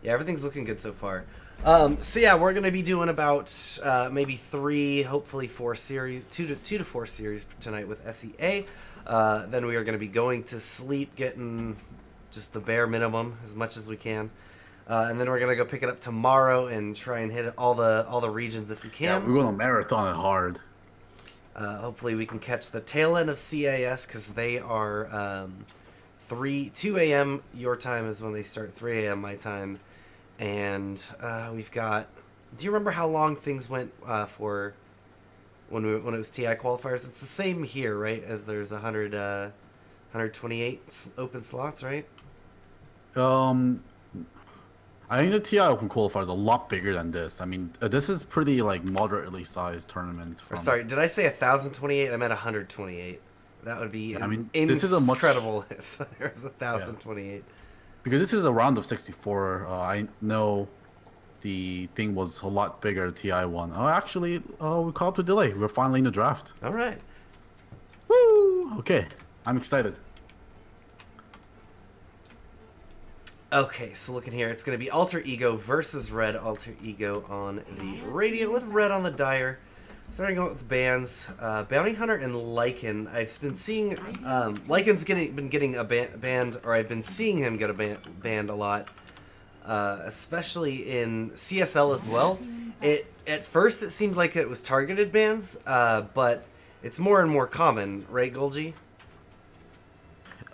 Yeah, everything's looking good so far. So yeah, we're gonna be doing about maybe 3, hopefully 4 series, 2 to 4 series tonight with SEA. Then we are gonna be going to sleep, getting just the bare minimum as much as we can, and then we're gonna go pick it up tomorrow and try and hit all the regions if we Yeah, can. we're gonna marathon it hard. Hopefully we can catch the tail end of CAS because they are 2 a.m. your time is when they start, 3 a.m. my time. And we've got. Do you remember how long things went for when it was TI qualifiers? It's the same here, right? As there's 128 open slots, right? Um, I think the TI Open qualifier is a lot bigger than this. I mean, this is pretty like moderately sized tournament Or from. sorry, did I say 1,028? I meant 128. That would be Yeah, I mean, this is a much. incredible if there's Yeah, 1,028. because this is a round of 64. I know the thing was a lot bigger. TI one. Oh, actually, we caught up to delay. We're finally in the draft. All right. Woo! Okay, I'm excited. Okay, so looking here, it's going to be Alter Ego versus Red Alter Ego on the Radiant with Red on the Dire. Starting out with bans, Bounty Hunter and Lycan. I've been seeing Lycan's been getting a banned, or I've been seeing him get banned a lot, especially in CSL as well. At first it seemed like it was targeted bans, but it's more and more common, right, Golgi?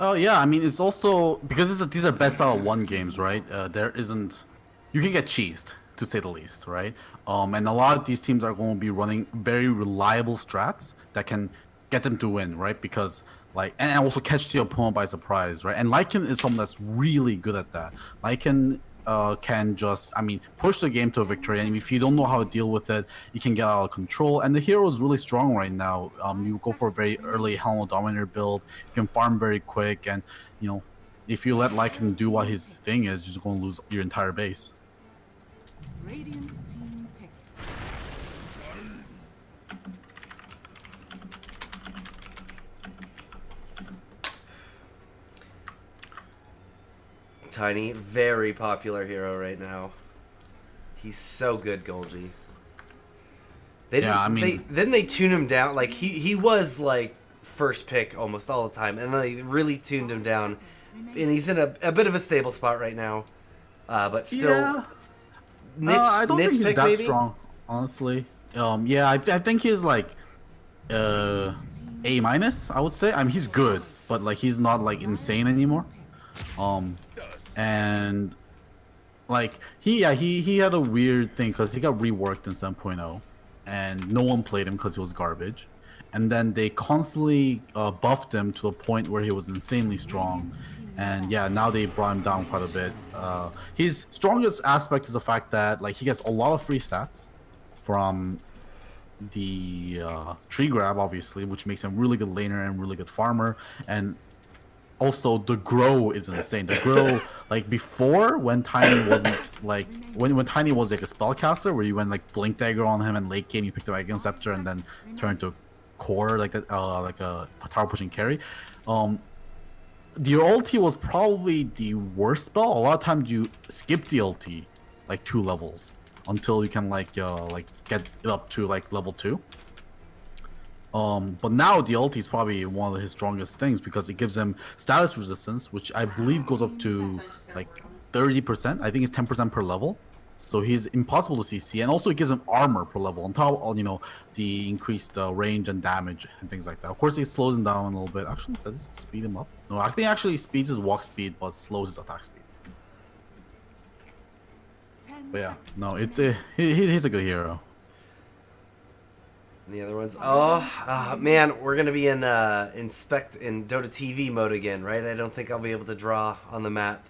Oh yeah, I mean it's also because these are best out of one games, right? There isn't, you can get cheesed to say the least, right? And a lot of these teams are going to be running very reliable strats that can get them to win, right? Because like and also catch the opponent by surprise, right? And Lycan is someone that's really good at that. Lycan can just, I mean, push the game to a victory, and if you don't know how to deal with it, you can get out of control. And the hero is really strong right now. You go for a very early Helm Dominator build, you can farm very quick, and you know, if you let Lycan do what his thing is, you're just going to lose your entire base. Radiant team pick. Tiny, very popular hero right now. He's so good, Golgi. Yeah, I mean, Then they tune him down. Like he was like first pick almost all the time, and they really tuned him down, and he's in a bit of a stable spot right now. But still, yeah, niche I don't think he's pick that maybe. strong, honestly. Yeah, I think he's like A minus, I would say. I mean, he's good, but like he's not like insane anymore. Um, and like he had a weird thing because he got reworked in 7.0, and no one played him because he was garbage. And then they constantly buffed him to the point where he was insanely strong. And yeah, now they brought him down quite a bit. His strongest aspect is the fact that like he gets a lot of free stats from the tree grab, obviously, which makes him really good laner and really good farmer. And also the grow is insane. The grow, like before when Tiny wasn't like when Tiny was like a spellcaster where you went like blink dagger on him and late game you picked the Dragon Scepter and then turned to core like a tower pushing carry. The ulti was probably the worst spell. A lot of times you skip the ulti like 2 levels until you can like get it up to like level 2. But now the ulti is probably one of his strongest things because it gives him status resistance, which I believe goes up to like 30%. I think it's 10% per level. So he's impossible to CC, and also it gives him armor per level on top of, you know, the increased range and damage and things like that. Of course, it slows him down a little bit. Actually, does it speed him up? No, I think actually speeds his walk speed, but slows his attack speed. But yeah, no, he's a good hero. And the other ones, oh man, we're gonna be in inspect in Dota TV mode again, right? I don't think I'll be able to draw on the map.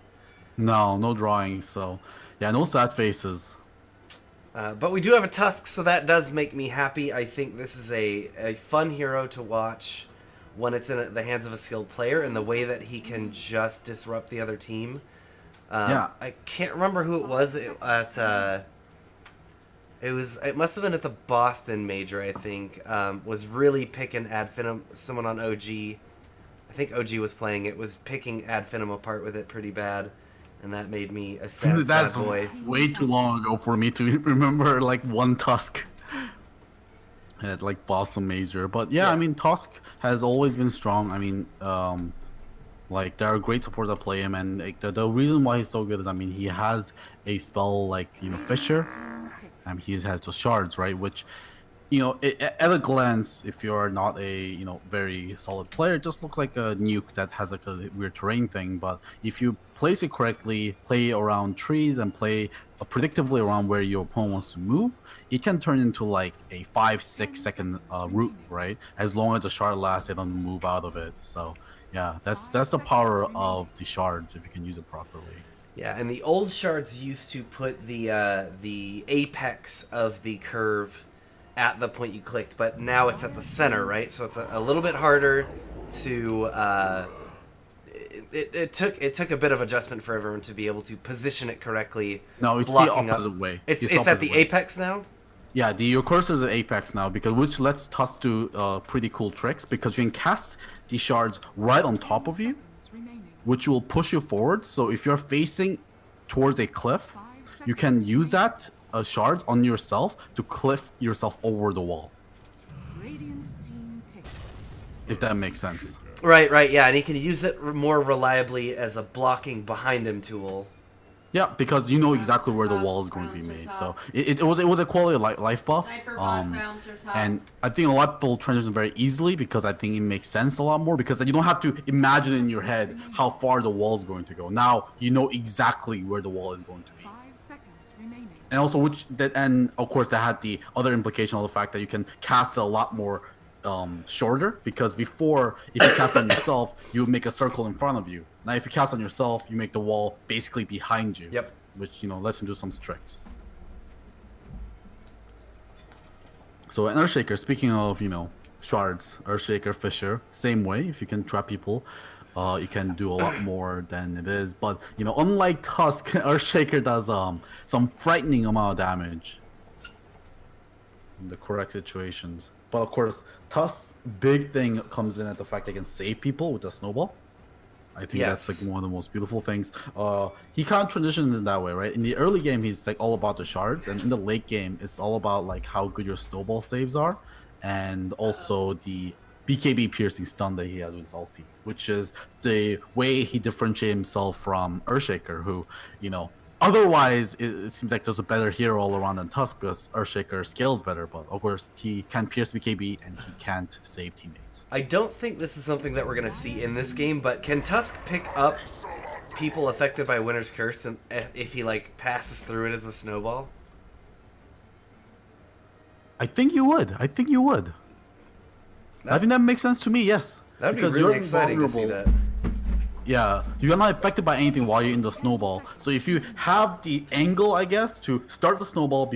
No drawing. So yeah, no sad faces. But we do have a Tusk, so that does make me happy. I think this is a fun hero to watch when it's in the hands of a skilled player, and the way that he can just disrupt the other team. Yeah, I can't remember who it was at. It must have been at the Boston Major, I think. Was really picking Adfinum, someone on OG. I think OG was playing it, was picking Adfinum apart with it pretty bad. and that made me a sad, That's sad boy. way too long ago for me to remember like one Tusk at like Blossom Major. But yeah, Yeah. I mean Tusk has always been strong. I mean, like there are great supports that play him, and like, the reason why he's so good is I mean he has a spell like Fisher, and he has the shards, right? Which at a glance, if you're not a very solid player, it just looks like a nuke that has like a weird terrain thing. But if you place it correctly, play around trees and play predictably around where your opponent wants to move, it can turn into like a 5-6 second route, right? As long as the shard lasts, they don't move out of it. So yeah, that's the power of the shards if you can use it properly. Yeah, and the old shards used to put the apex of the curve at the point you clicked, but now it's at the center, right? So it's a little bit harder to. It took a bit of adjustment for everyone to be able to position it correctly. No, it's the blocking opposite up. way. It's at the apex now. Yeah, your cursor is at apex now, because which lets Tusk do pretty cool tricks, because you can cast the shards right on top of you, which will push you forward. So if you're facing towards a cliff, you can use that shards on yourself to cliff yourself over the wall. If that makes sense. Right, yeah, and he can use it more reliably as a blocking behind him tool. Yeah, because you know exactly where the wall is going to be made. So it was a quality of life buff, and I think a lot of people transition very easily because I think it makes sense a lot more, because you don't have to imagine in your head how far the wall is going to go. Now you know exactly where the wall is going to be. And also, and of course, that had the other implication of the fact that you can cast a lot more shorter, because before, if you cast on yourself, you would make a circle in front of you. Now, if you cast on yourself, you make the wall basically behind you. Yep. Which lets him do some tricks. So, an Earthshaker, speaking of shards, Earthshaker, Fisher, same way. If you can trap people, you can do a lot more than it is. But unlike Tusk, Earthshaker does some frightening amount of damage in the correct situations. But of course, Tusk's big thing comes in at the fact they can save people with the snowball. I think that's like one of the most beautiful things. He kind of transitions in that way, right? In the early game, he's like all about the shards, and in the late game, it's all about like how good your snowball saves are, and also the BKB piercing stun that he has with his ulti, which is the way he differentiates himself from Earthshaker, who otherwise, it seems like there's a better hero all around than Tusk, because Earthshaker scales better, but of course, he can pierce BKB and he can't save teammates. I don't think this is something that we're going to see in this game, but can Tusk pick up people affected by Winter's Curse if he, like, passes through it as a snowball? I think you would. I think that makes sense to me, yes. That would be really exciting to see that. Yeah, you're not affected by anything while you're in the snowball. So if you have the angle, I guess, to start the snowball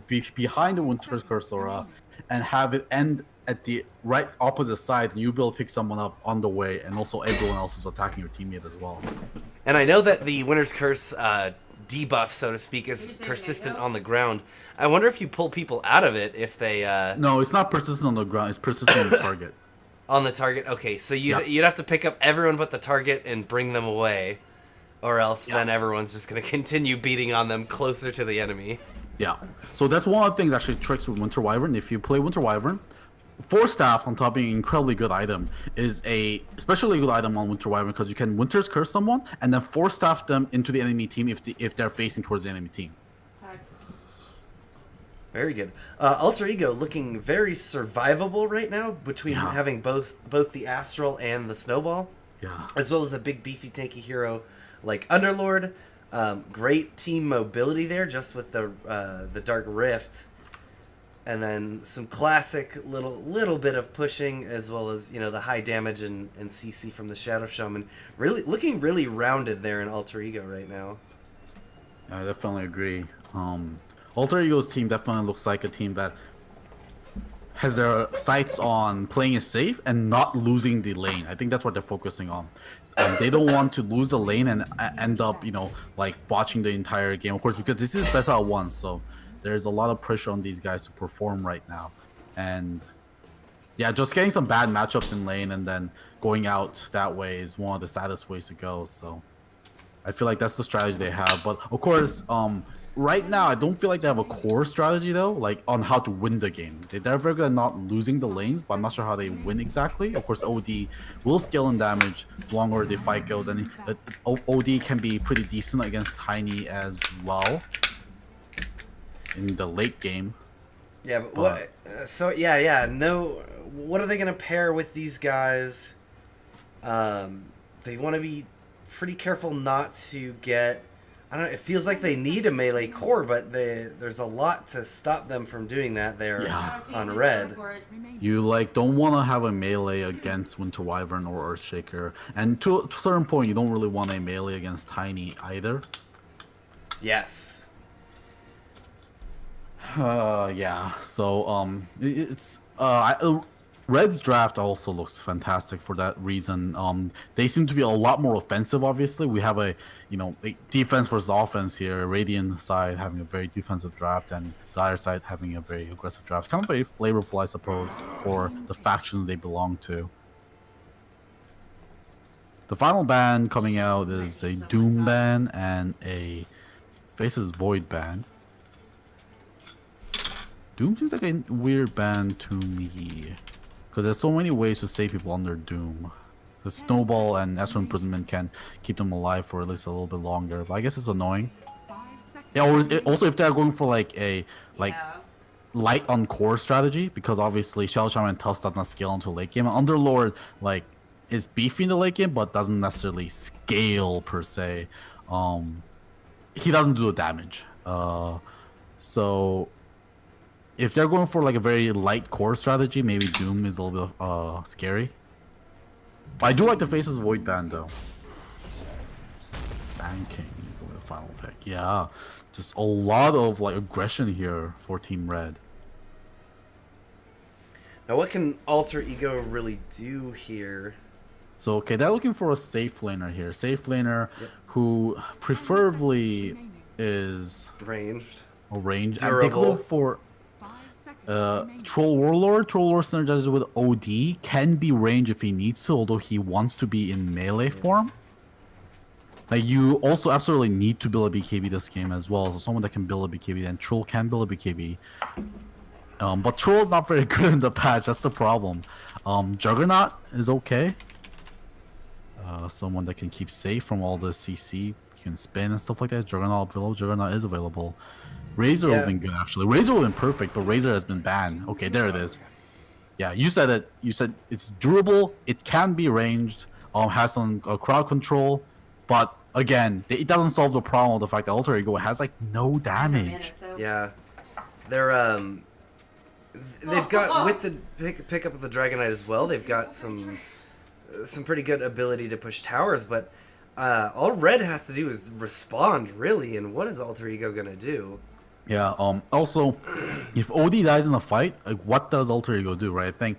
behind the Winter's Curse Aura and have it end at the right opposite side, and you'll be able to pick someone up on the way, and also everyone else is attacking your teammate as well. And I know that the Winter's Curse debuff, so to speak, is persistent on the ground. I wonder if you pull people out of it, if they... No, it's not persistent on the ground, it's persistent on the target. On the target? Okay, so you'd have to pick up everyone but the target and bring them away, or else then everyone's just going to continue beating on them closer to the enemy. Yeah, so that's one of the things, actually, tricks with Winter Wyvern. If you play Winter Wyvern, Force Staff, on top of being an incredibly good item, is a especially good item on Winter Wyvern, because you can Winter's Curse someone and then Force Staff them into the enemy team if they're facing towards the enemy team. Very good. Alter Ego looking very survivable right now, between having both the Astral and the Snowball. Yeah. As well as a big beefy tanky hero like Underlord. Great team mobility there, just with the Dark Rift. And then some classic little bit of pushing, as well as the high damage and CC from the Shadow Shaman. Looking really rounded there in Alter Ego right now. I definitely agree. Alter Ego's team definitely looks like a team that has their sights on playing it safe and not losing the lane. I think that's what they're focusing on. They don't want to lose the lane and end up, like botching the entire game. Of course, because this is best out of one, so there's a lot of pressure on these guys to perform right now. And yeah, just getting some bad matchups in lane and then going out that way is one of the saddest ways to go. So I feel like that's the strategy they have. But of course, right now I don't feel like they have a core strategy though, like on how to win the game. They're very good at not losing the lanes, but I'm not sure how they win exactly. Of course, OD will scale in damage the longer the fight goes, and OD can be pretty decent against Tiny as well in the late game. Yeah, but what? So yeah. No, what are they gonna pair with these guys? They want to be pretty careful not to get. I don't know. It feels like they need a melee core, but there's a lot to stop them from doing that there on red. You like don't want to have a melee against Winter Wyvern or Earthshaker, and to a certain point, you don't really want a melee against Tiny either. Yes. Yeah. So it's Red's draft also looks fantastic for that reason. They seem to be a lot more offensive. Obviously, we have a defense versus offense here. Radiant side having a very defensive draft, and the other side having a very aggressive draft. Kind of very flavorful, I suppose, for the factions they belong to. The final ban coming out is a Doom ban and a Faces Void ban. Doom seems like a weird ban to me. Because there's so many ways to save people under Doom. The Snowball and Astral Imprisonment can keep them alive for at least a little bit longer. But I guess it's annoying. Yeah, also if they're going for like a light on core strategy, because obviously Shell Shaman and Tusk does not scale into late game. And Underlord like is beefy in the late game, but doesn't necessarily scale per se. He doesn't do the damage. So if they're going for like a very light core strategy, maybe Doom is a little bit scary. But I do like the Faces Void ban though. Sand King is going to the final pick. Yeah, just a lot of like aggression here for Team Red. Now, what can Alter Ego really do here? So okay, they're looking for a safe laner here. Safe laner who preferably is Ranged. a range. Durable. And they go for Troll Warlord. Troll Warlord synergizes with OD, can be range if he needs to, although he wants to be in melee form. Like you also absolutely need to build a BKB this game as well. So someone that can build a BKB, and Troll can build a BKB. But Troll is not very good in the patch. That's the problem. Juggernaut is okay. Someone that can keep safe from all the CC, can spin and stuff like that. Juggernaut is available. Razor would have been good actually. Razor would have been perfect, but Razor has been banned. Okay, there it is. Yeah, you said it. You said it's durable. It can be ranged. Has some crowd control, but again, it doesn't solve the problem of the fact that Alter Ego has like no damage. Yeah, they're they've got with the pick up of the Dragonite as well. They've got some pretty good ability to push towers, but all Red has to do is respond really. And what is Alter Ego gonna do? Yeah. Also, if OD dies in a fight, like what does Alter Ego do, right? I think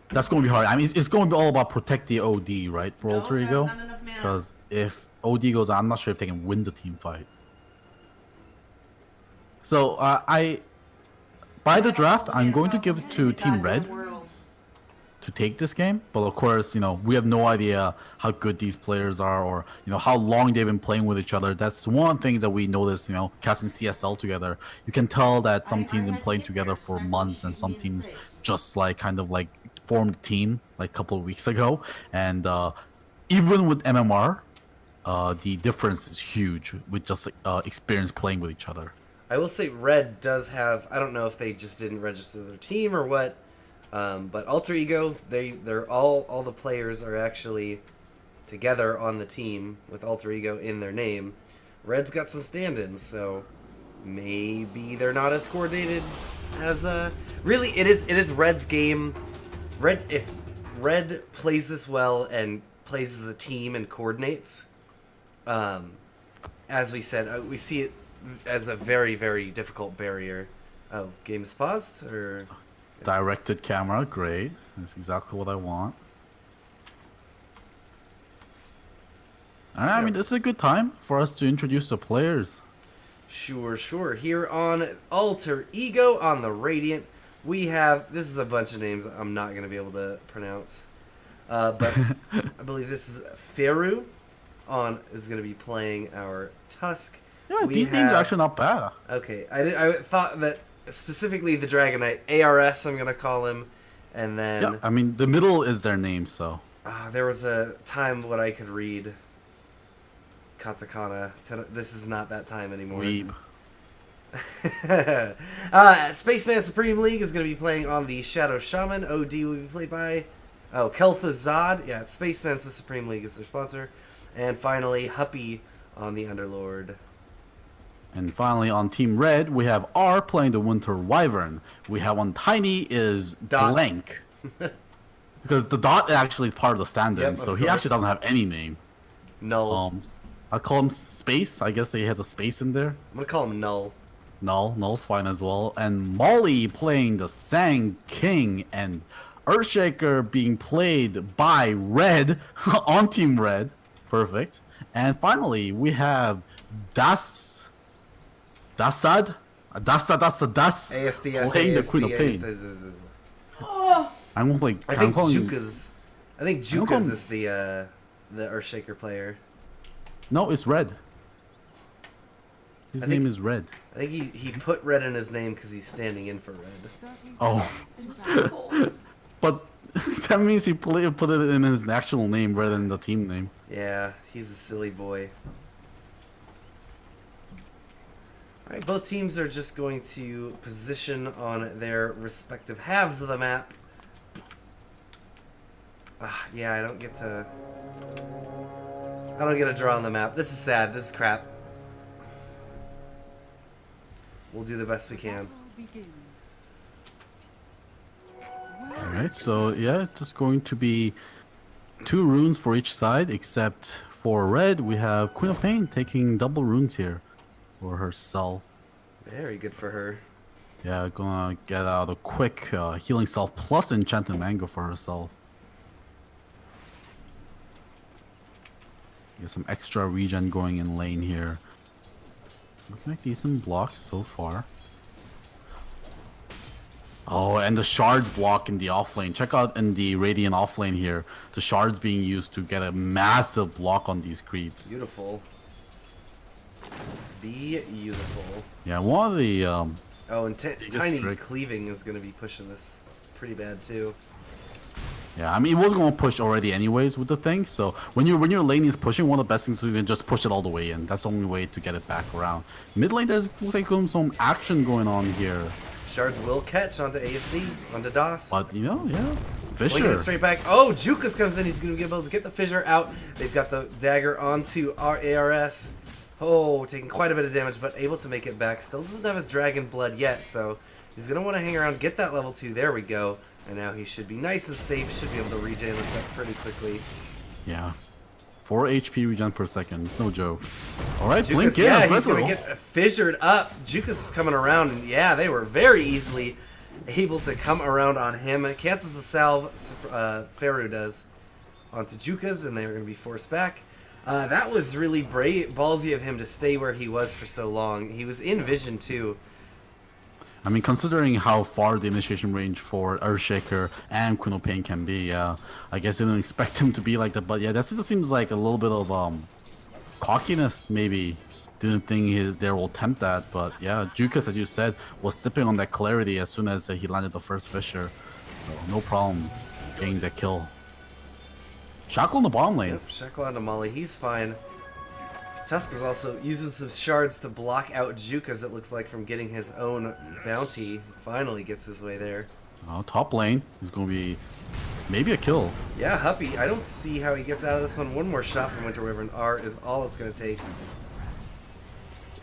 that's going to be hard. I mean, it's going to be all about protect the OD, right, for Alter Ego. Because if OD goes, I'm not sure if they can win the team fight. So by the draft, I'm going to give it to Team Red to take this game, but of course, we have no idea how good these players are, or how long they've been playing with each other. That's one thing that we notice, casting CSL together. You can tell that some teams have been playing together for months, and some teams just kind of formed a team like a couple of weeks ago. And even with MMR, the difference is huge with just experience playing with each other. I will say Red does have. I don't know if they just didn't register their team or what. But Alter Ego, they're all the players are actually together on the team with Alter Ego in their name. Red's got some stand-ins, so maybe they're not as coordinated as really it is Red's game. If Red plays this well and plays as a team and coordinates, as we said, we see it as a very, very difficult barrier. Oh, game is paused or. Directed camera, great. That's exactly what I want. Alright, I mean, this is a good time for us to introduce the players. Sure. Here on Alter Ego on the Radiant, we have. This is a bunch of names I'm not going to be able to pronounce. But I believe this is Feru, on is going to be playing our Tusk. Yeah, We these names have- are actually not bad. Okay, I thought that specifically the Dragon Knight, ARS I'm going to call him, and then Yeah, I mean the middle is their name, so there was a time when I could read katakana. This is not that time anymore. weeb. Spaceman Supreme League is going to be playing on the Shadow Shaman. OD will be played by Kel'Thuzad. Yeah, Spaceman Supreme League is their sponsor. And finally, Huppy on the Underlord. And finally, on Team Red, we have R playing the Winter Wyvern. We have on Tiny is Dot. Blank. Because the Dot actually is part of the stand-in, Yep, so of he course. actually doesn't have any name. Null. I call him Space. I guess he has a space in there. I'm going to call him Null. Null's fine as well. And Molly playing the Sang King, and Earthshaker being played by Red on Team Red. Perfect. And finally, we have Dasad? ASD, playing the Queen of Pain. I'm like, I I'm think calling. Jukas. I think I'm Jukas calling- is the Earthshaker player. No, it's Red. His I name think- is Red. I think he put red in his name because he's standing in for red. 30 Oh. seconds to battle. But that means he put it in his actual name rather than the team name. Yeah, he's a silly boy. Alright, both teams are just going to position on their respective halves of the map. Yeah, I don't get to draw on the map. This is sad. This is crap. We'll do the best we can. Battle begins. Alright, so yeah, it's just going to be 2 runes for each side, except for Red, we have Queen of Pain taking double runes here for herself. Very good for her. Yeah, gonna get out a quick healing self plus enchanted mango for herself. Get some extra regen going in lane here. Looking like decent blocks so far. Oh, and the shards block in the offlane. Check out in the Radiant offlane here. The shards being used to get a massive block on these creeps. Beautiful. Beautiful. Yeah, one of the Oh, and Biggest Tiny trick. Cleaving is going to be pushing this pretty bad too. yeah, I mean it was gonna push already anyways with the thing. So when your lane is pushing, one of the best things you can just push it all the way in. That's the only way to get it back around. Mid lane, there's looks like some action going on here. Shards will catch onto ASD, onto DOS. But you know, yeah, Linking it Fisher. straight back. Oh, Jukas comes in. He's going to be able to get the fissure out. They've got the dagger onto our ARS. Oh, taking quite a bit of damage, but able to make it back. Still doesn't have his dragon blood yet, so he's going to want to hang around, get that level 2. There we go. And now he should be nice and safe. Should be able to regen this up pretty quickly. Yeah, 4 HP regen per second. It's no joke. All right, Jukas, blink in. yeah, he's aggressive. going to get fissured up. Jukas is coming around, and yeah, they were very easily able to come around on him. Cancels the salve, Faru does, onto Jukas, and they were going to be forced back. That was really ballsy of him to stay where he was for so long. He was in vision, too. I mean, considering how far the initiation range for Earthshaker and Queen of Pain can be, I guess I didn't expect him to be like that. But yeah, that just seems like a little bit of cockiness, maybe. Didn't think they will attempt that, but yeah, Jukas, as you said, was sipping on that clarity as soon as he landed the first Fisher. So no problem getting the kill. Shackle in the bottom lane. Yep, Shackle onto Molly. He's fine. Tusk was also using some shards to block out Jukas, it looks like, from getting his own bounty. Finally gets his way there. Top lane is going to be maybe a kill. Yeah, Huppy. I don't see how he gets out of this one. One more shot from Winter Wyvern R is all it's going to take.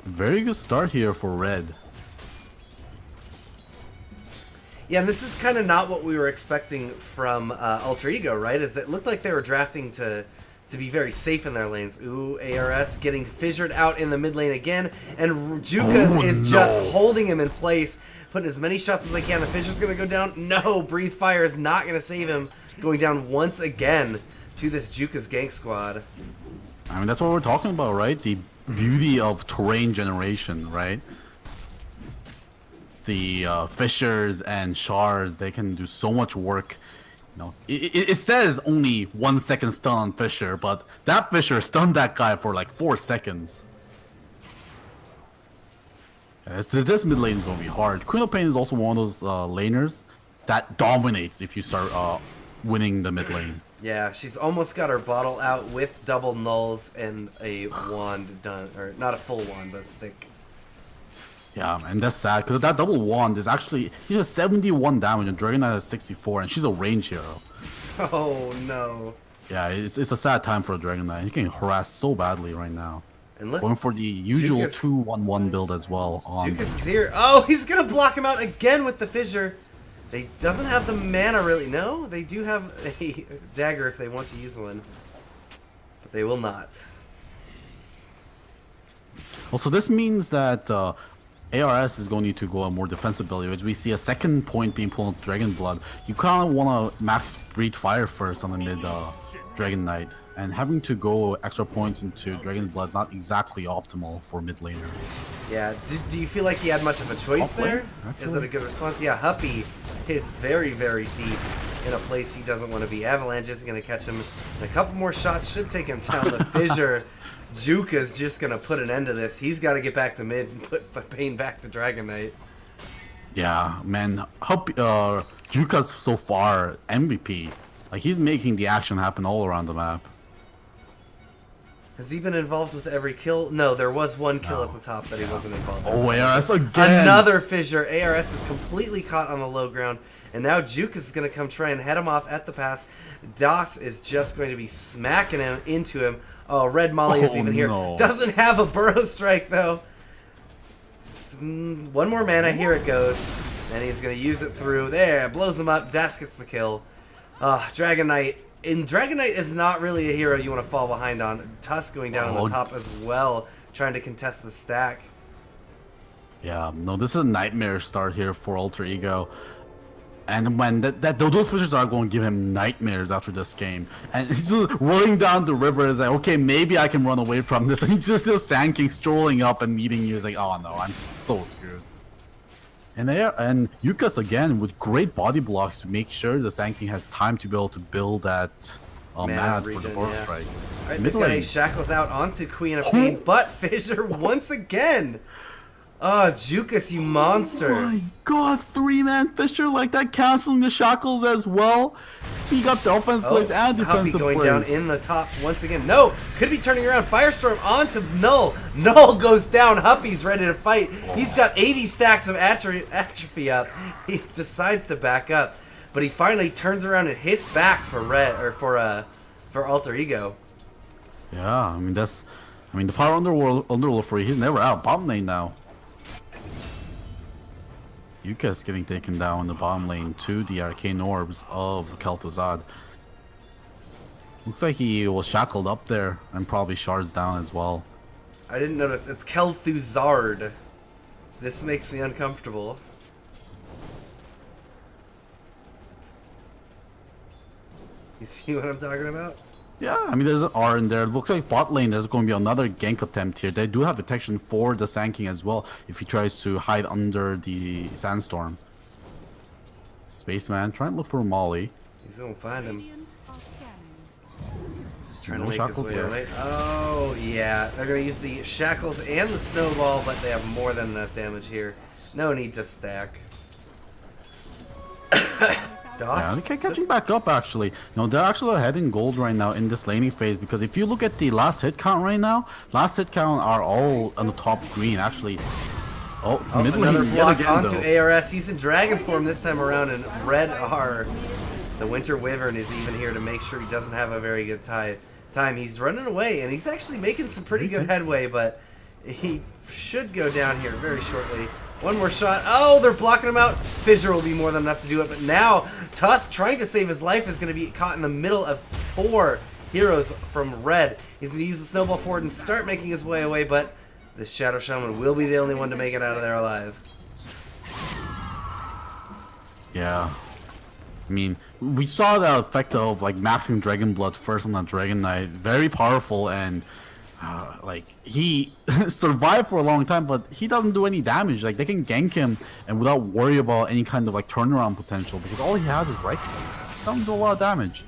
Very good start here for Red. Yeah, and this is kind of not what we were expecting from Alter Ego, right? Is that it looked like they were drafting to be very safe in their lanes. Ooh, ARS getting fissured out in the mid lane again, and Jukas is just holding him in place, putting as many shots as they can. The fissure's going to go down. No, Breathe Fire is not going to save him. Going down once again to this Jukas gank squad. I mean, that's what we're talking about, right? The beauty of terrain generation, right? The fissures and shards, they can do so much work No, it says only 1 second stun on Fisher, but that Fisher stunned that guy for like 4 seconds. This mid lane is going to be hard. Queen of Pain is also one of those laners that dominates if you start winning the mid lane. Yeah, she's almost got her bottle out with double nulls and a wand done, or not a full wand, but a stick. Yeah, and that's sad because that double wand is actually he has 71 damage and Dragon Knight has 64, and she's a range hero. Oh no! Yeah, it's a sad time for a Dragon Knight. He can harass so badly right now. And look, Going for the usual Jukas- 2-1-1 build as well. Jukas is here. Oh, he's gonna block him out again with the fissure. They doesn't have the mana really. No, they do have a dagger if they want to use one, but they will not. Also, this means that ARS is going to go a more defensive build. As we see a second point being pulled with Dragon Blood, you kind of want to max breathe fire first on the mid Dragon Knight, and having to go extra points into Dragon Blood not exactly optimal for mid laner. Yeah, do you feel like he had much of a choice Halfway, there? actually. Is it a good response? Yeah, Huppy is very, very deep in a place he doesn't want to be. Avalanche is going to catch him, and a couple more shots should take him down. The fissure. Juka's just going to put an end to this. He's got to get back to mid and puts the pain back to Dragon Knight. Yeah, man, Juka's so far MVP. Like, he's making the action happen all around the map. Has he been involved with every kill? No, there was one kill at the top that he wasn't involved in. Oh, ARS again! Another fissure. ARS is completely caught on the low ground. And now Jukas is going to come try and head him off at the pass. Das is just going to be smacking him into him. Oh, Red Molly is even here. No. Doesn't have a burrow strike, though. One more mana. Here it goes. And he's going to use it through. There. Blows him up. Das gets the kill. Dragon Knight. And Dragon Knight is not really a hero you want to fall behind on. Tusk going down on the top as well, trying to contest the stack. Yeah, no, this is a nightmare start here for Alter Ego. And when those fishers are going to give him nightmares after this game. And he's just rolling down the river and is like, okay, maybe I can run away from this. And he's just Sand King strolling up and meeting you. He's like, oh no, I'm so screwed. And Yukas again with great body blocks to make sure the Sand King has time to be able to build that mana for the Burrow Strike. Alright, they've got a Shackles out onto Queen of Pain, but Fissure once again. Oh, Jukas, you monster. Oh my god, 3-man Fisher like that, canceling the shackles as well. He got the offense plays and defensive Huppy going plays. down in the top once again. No, could be turning around. Firestorm onto Null. Null goes down. Huppy's ready to fight. He's got 80 stacks of atrophy up. He decides to back up, but he finally turns around and hits back for for Alter Ego. Yeah, I mean the power underworld for you. He's never out. Bottom lane now. Yukas getting taken down in the bottom lane to the arcane orbs of Kel'Thuzad. Looks like he was shackled up there and probably shards down as well. I didn't notice. It's Kel'Thuzad. This makes me uncomfortable. You see what I'm talking about? Yeah, I mean there's an R in there. It looks like bot lane there's going to be another gank attempt here. They do have detection for the Sand King as well if he tries to hide under the sandstorm. Spaceman trying to look for Molly. He's gonna find him. Radiant are scanning. He's trying No to make his shackles way yet. away. Oh yeah, they're gonna use the shackles and the snowball, but they have more than enough damage here. No need to stack. Yeah, they're catching back up actually. No, they're actually ahead in gold right now in this laning phase because if you look at the last hit count right now, last hit count are all on the top green actually. Oh, mid lane Another yet block again, onto though. ARS. He's in dragon form this time around, and red are the Winter Wyvern is even here to make sure he doesn't have a very good time. He's running away, and he's actually making some pretty good headway, but he should go down here very shortly. One more shot. Oh, they're blocking him out. Fissure will be more than enough to do it, but now Tusk, trying to save his life, is going to be caught in the middle of 4 heroes from red. He's going to use the snowball forward and start making his way away, but the Shadow Shaman will be the only one to make it out of there alive. Yeah. I mean, we saw the effect of like maxing Dragon Blood first on the Dragon Knight. Very powerful, and like he survived for a long time, but he doesn't do any damage. Like they can gank him and without worry about any kind of like turnaround potential because all he has is right clicks. Don't do a lot of damage.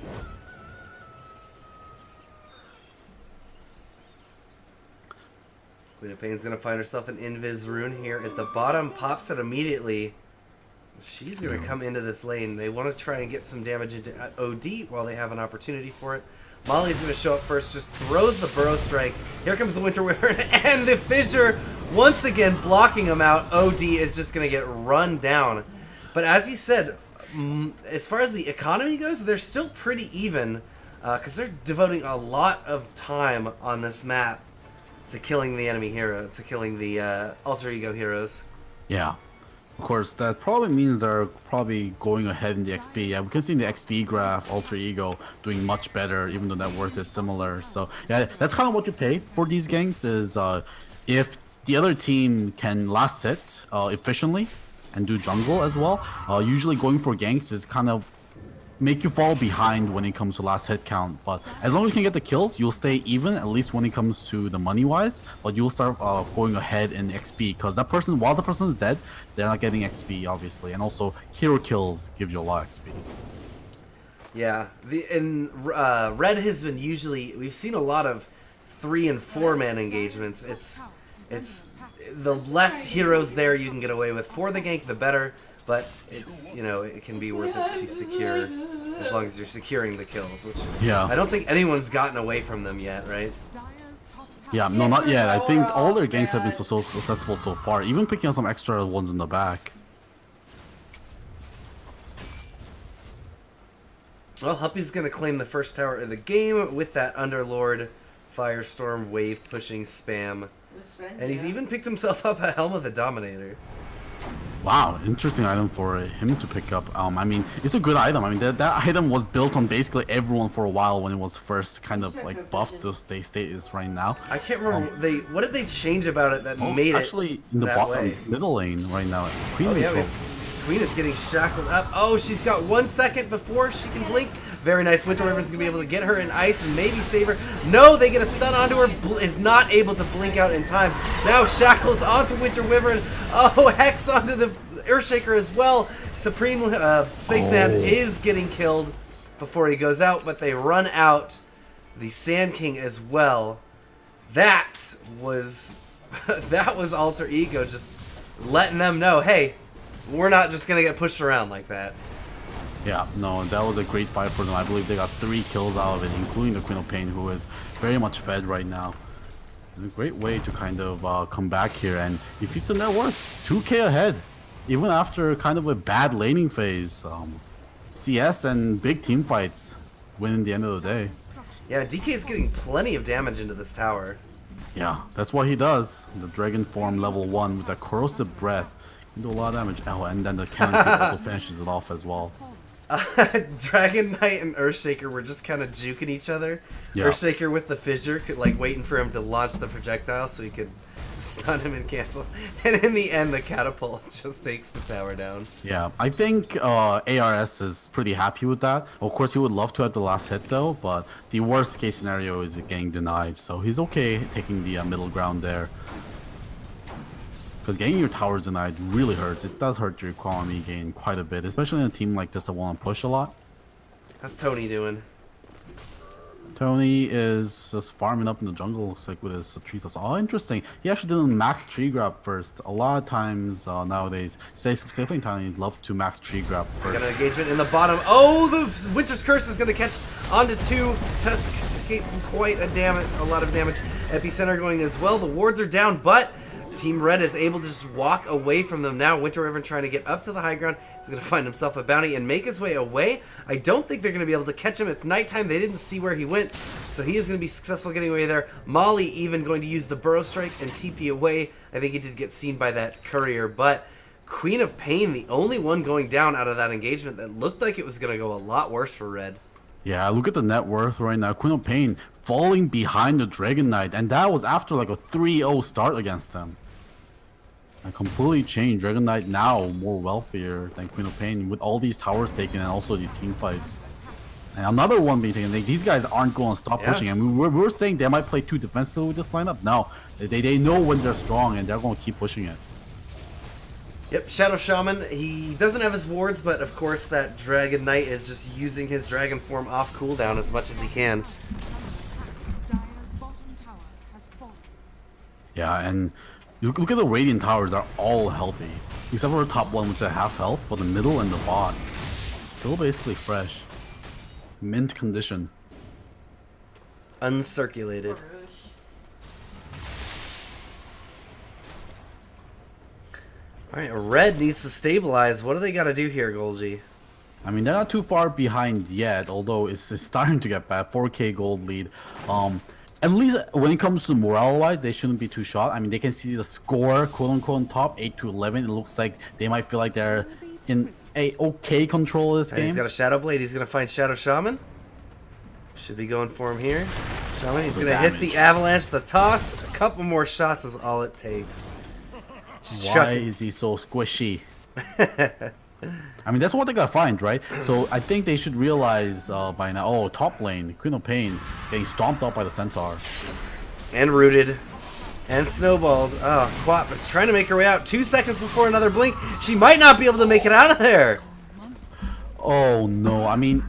Queen of Pain's gonna find herself an Invis rune here at the bottom, pops it immediately. She's gonna come into this lane. They want to try and get some damage into OD while they have an opportunity for it. Molly's gonna show up first, just throws the Burrow Strike. Here comes the Winter Wyvern and the Fissure once again blocking him out. OD is just gonna get run down. But as he said, as far as the economy goes, they're still pretty even because they're devoting a lot of time on this map to killing the enemy hero, to killing the alter ego heroes. Yeah. Of course, that probably means they're probably going ahead in the XP. Yeah, we can see in the XP graph, Alter Ego doing much better, even though net worth is similar. So, yeah, that's kind of what you pay for these ganks is if the other team can last hit efficiently and do jungle as well, usually going for ganks is kind of make you fall behind when it comes to last hit count. But as long as you can get the kills, you'll stay even, at least when it comes to the money wise. But you'll start going ahead in XP because that person, while the person is dead, they're not getting XP obviously, and also hero kills gives you a lot of XP. Yeah, Red has been usually, we've seen a lot of 3 and 4 man engagements. It's the less heroes there you can get away with for the gank, the better. But it's, you know, it can be worth it to secure as long as you're securing the kills, which I don't think anyone's gotten away from them yet, right? Yeah, no, not yet. I think all their ganks have been so successful so far, even picking up some extra ones in the back. Well, Huppy's going to claim the first tower of the game with that Underlord Firestorm wave pushing spam. And he's even picked himself up a Helm of the Dominator. Wow, interesting item for him to pick up. I mean, it's a good item. I mean, that item was built on basically everyone for a while when it was first kind of like buffed to stay status right now. I can't remember what did they change about it that made actually it in the that bottom way? Middle lane right now. Queen is getting shackled up. Oh, she's got 1 second before she can blink. Very nice. Winter Wyvern's gonna be able to get her in ice and maybe save her. No, they get a stun onto her. Is not able to blink out in time. Now shackles onto Winter Wyvern. Oh, Hex onto the Earthshaker as well. Supreme Spaceman is getting killed before he goes out, but they run out the Sand King as well. That was Alter Ego just letting them know, hey, we're not just gonna get pushed around like that. Yeah, no, that was a great fight for them. I believe they got 3 kills out of it, including the Queen of Pain, who is very much fed right now. And a great way to kind of come back here, and if it's a net worth, 2k ahead, even after kind of a bad laning phase. CS and big team fights win in the end of the day. Yeah, DK is getting plenty of damage into this tower. Yeah, that's what he does. The Dragon Form level 1 with that Corrosive Breath. Can do a lot of damage. Oh, and then the Cannon also finishes it off as well. Dragon Knight and Earthshaker were just kind of juking each other. Yeah. Earthshaker with the fissure, like waiting for him to launch the projectile so he could stun him and cancel. And in the end, the catapult just takes the tower down. Yeah, I think ARS is pretty happy with that. Of course, he would love to have the last hit though, but the worst case scenario is getting denied. So he's okay taking the middle ground there. Because getting your towers denied really hurts. It does hurt your economy gain quite a bit, especially in a team like this that want to push a lot. How's Tony doing? Tony is just farming up in the jungle, looks like, with his tree toss. Oh, interesting. He actually didn't max tree grab first. A lot of times nowadays, safely Tony's love to max tree grab first. Got an engagement in the bottom. Oh, the Winter's Curse is going to catch onto 2. Tusk quite a lot of damage. Epicenter going as well. The wards are down, but Team Red is able to just walk away from them now. Winter Wyvern trying to get up to the high ground. He's going to find himself a bounty and make his way away. I don't think they're going to be able to catch him. It's nighttime. They didn't see where he went, so he is going to be successful getting away there. Molly even going to use the Burrow Strike and TP away. I think he did get seen by that courier, but Queen of Pain, the only one going down out of that engagement that looked like it was going to go a lot worse for Red. Yeah, look at the net worth right now. Queen of Pain falling behind the Dragon Knight, and that was after like a 3-0 start against them. A completely changed. Dragon Knight now more wealthier than Queen of Pain with all these towers taken and also these team fights. And another one being taken. These guys aren't going to stop pushing. I mean, we're saying they might play too defensively with this lineup. No, they know when they're strong and they're going to keep pushing it. Yep, Shadow Shaman, he doesn't have his wards, but of course that Dragon Knight is just using his dragon form off cooldown as much as he can. Dire's bottom tower has fallen. Yeah, and you look at the Radiant Towers are all healthy. Except for the top one, which is half health, but the middle and the bot, still basically fresh. Mint condition. Uncirculated. Alright, red needs to stabilize. What do they got to do here, Golgi? I mean, they're not too far behind yet, although it's starting to get bad. 4k gold lead. At least when it comes to morale-wise, they shouldn't be too shot. I mean, they can see the score, quote-unquote, on top, 8-11. It looks like they might feel like they're in a okay control of this game. He's got a Shadow Blade. He's going to find Shadow Shaman. Should be going for him here. Shaman, he's going to hit the Avalanche, the toss. A couple more shots is all it takes. Why is he so squishy? I mean, that's what they gotta find, right? So I think they should realize by now. Oh, top lane, Queen of Pain getting stomped out by the Centaur. And rooted. And snowballed. Oh, Quap is trying to make her way out. 2 seconds before another blink. She might not be able to make it out of there. Oh no! I mean,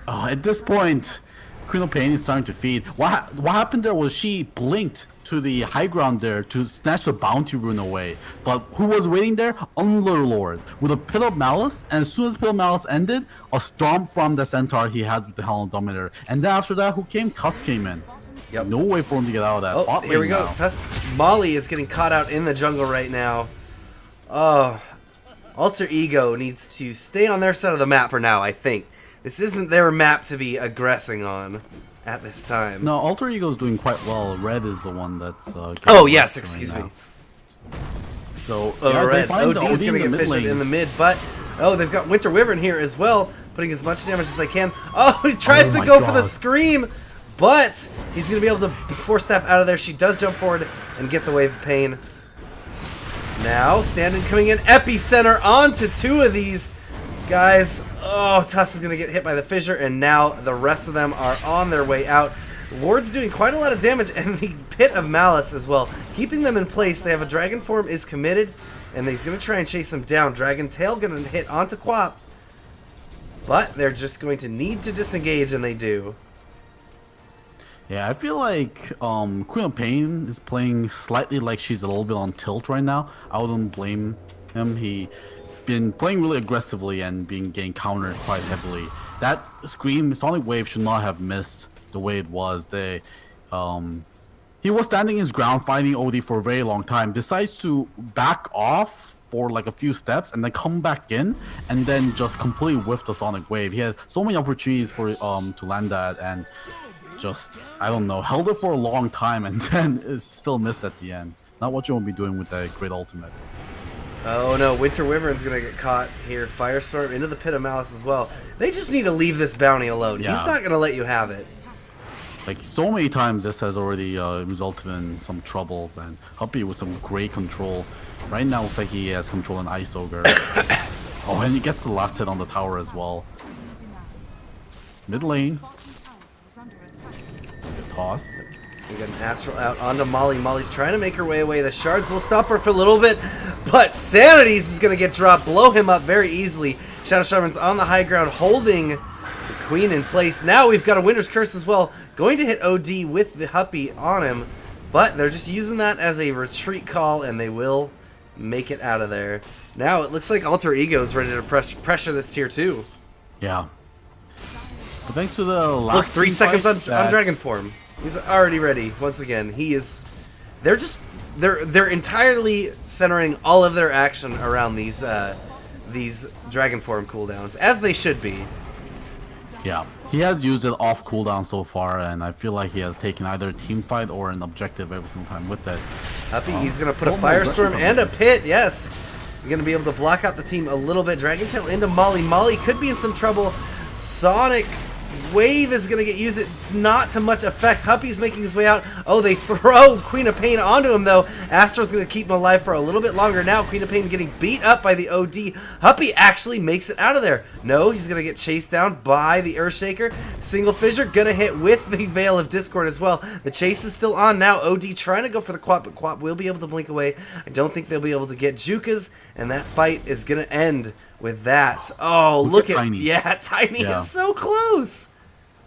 at this point, Queen of Pain is starting to feed. What happened there was she blinked to the high ground there to snatch the bounty rune away. But who was waiting there? Underlord with a Pit of Malice, and as soon as Pit of Malice ended, a storm from the Centaur he had with the Helm Dominator. And then after that, who came? Tusk came in. Yep. No way for him to get out of that. Oh, Bot here we lane go. now. Tusk Molly is getting caught out in the jungle right now. Oh, Alter Ego needs to stay on their side of the map for now, I think. This isn't their map to be aggressing on at this time. No, Alter Ego is doing quite well. Red is the one that's. Oh, yes, excuse me. So, Oh, yeah, they red. find OD is the going to get mid fished lane. in the mid, but... Oh, they've got Winter Wyvern here as well, putting as much damage as they can. Oh, he tries to my go for the God. Scream, but he's going to be able to Force Staff out of there. She does jump forward and get the Wave of Pain. Now, Stand-in coming in. Epicenter onto two of these guys. Oh, Tusk is going to get hit by the fissure, and now the rest of them are on their way out. Ward's doing quite a lot of damage, and the Pit of Malice as well, keeping them in place. They have a Dragon Form is committed, and he's going to try and chase them down. Dragon Tail going to hit onto Quap, but they're just going to need to disengage, and they do. Yeah, I feel like Queen of Pain is playing slightly like she's a little bit on tilt right now. I wouldn't blame him. He been playing really aggressively and getting countered quite heavily. That Scream Sonic Wave should not have missed the way it was. He was standing his ground fighting OD for a very long time, decides to back off for like a few steps and then come back in and then just completely whiff the Sonic Wave. He had so many opportunities for to land that and just, I don't know, held it for a long time and then is still missed at the end. Not what you want to be doing with that great ultimate. Oh no, Winter Wyvern's gonna get caught here. Firestorm into the Pit of Malice as well. They just need to leave this bounty alone. Yeah. He's not gonna let you have it. Like, so many times this has already resulted in some troubles, and Huppy with some great control. Right now looks like he has control in Ice Ogre. Oh, and he gets the last hit on the tower as well. Mid lane. Good toss. We got an Astral out onto Molly. Molly's trying to make her way away. The shards will stop her for a little bit, but Sanities is going to get dropped, blow him up very easily. Shadow Shaman's on the high ground, holding the Queen in place. Now we've got a Winter's Curse as well, going to hit OD with the Huppy on him, but they're just using that as a retreat call, and they will make it out of there. Now it looks like Alter Ego is ready to pressure this tier 2. Yeah. But thanks to the last Look, 3 seconds on that- Dragon Form. He's already ready. Once again, he is. They're entirely centering all of their action around these Dragon Form cooldowns, as they should be. Yeah, he has used it off cooldown so far, and I feel like he has taken either a team fight or an objective every single time with it. Uppy, he's gonna put a so more Firestorm aggressive and a on him. Pit. Yes, you're gonna be able to block out the team a little bit. Dragon Tail into Molly. Molly could be in some trouble. Sonic Wave is going to get used. It's not to much effect. Huppy's making his way out. Oh, they throw Queen of Pain onto him, though. Astro's going to keep him alive for a little bit longer now. Queen of Pain getting beat up by the OD. Huppy actually makes it out of there. No, he's going to get chased down by the Earthshaker. Single Fissure going to hit with the Veil of Discord as well. The chase is still on now. OD trying to go for the Quap, but Quap will be able to blink away. I don't think they'll be able to get Jukas, and that fight is going to end with that. Oh, look at Tiny. Yeah, Tiny is so close.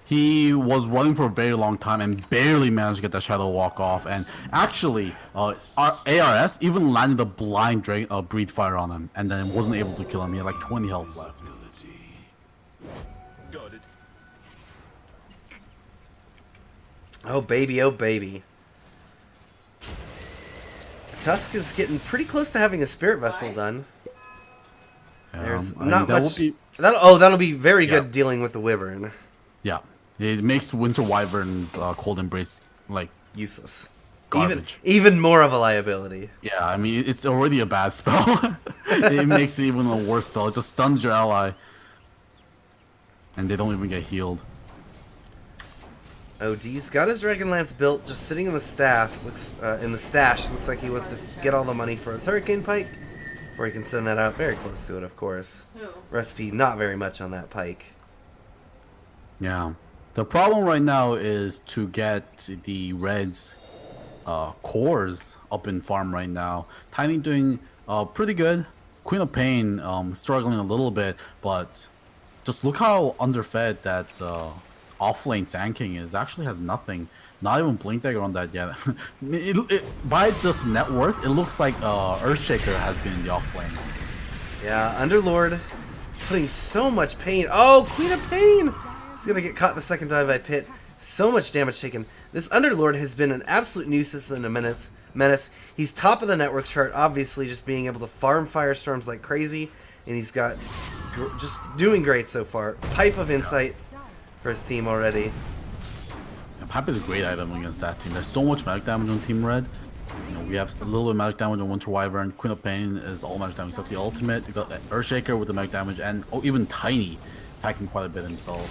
He was running for a very long time and barely managed to get that Shadow Walk off. And actually, our ARS even landed a blind Breed Fire on him, and then wasn't able to kill him. He had like 20 health left. Oh baby, oh baby. Tusk is getting pretty close to having a Spirit Vessel done. There's not much. That'll be very good dealing with the Wyvern. Yeah, it makes Winter Wyvern's Cold Embrace like Useless. garbage. Even more of a liability. Yeah, I mean it's already a bad spell. It makes it even a worse spell. It just stuns your ally, and they don't even get healed. OD's got his Dragonlance built, just sitting in the stash. Looks like he wants to get all the money for his Hurricane Pike before he can send that out. Very close to it, of course. Recipe not very much on that Pike. Yeah, the problem right now is to get the Reds cores up in farm right now. Tiny doing pretty good. Queen of Pain struggling a little bit, but just look how underfed that offlane Sand King is. Actually has nothing. Not even Blink Dagger on that yet. By just net worth, it looks like Earthshaker has been in the offlane. Yeah, Underlord is putting so much pain. Oh, Queen of Pain! He's gonna get caught the second time by Pit. So much damage taken. This Underlord has been an absolute nuisance and a menace. He's top of the net worth chart, obviously, just being able to farm Firestorms like crazy. And he's got just doing great so far. Pipe of Insight for his team already. Yeah, Pipe is a great item against that team. There's so much magic damage on Team Red. You know, we have a little bit of magic damage on Winter Wyvern. Queen of Pain is all magic damage except the ultimate. You got that Earthshaker with the magic damage, and even Tiny packing quite a bit himself.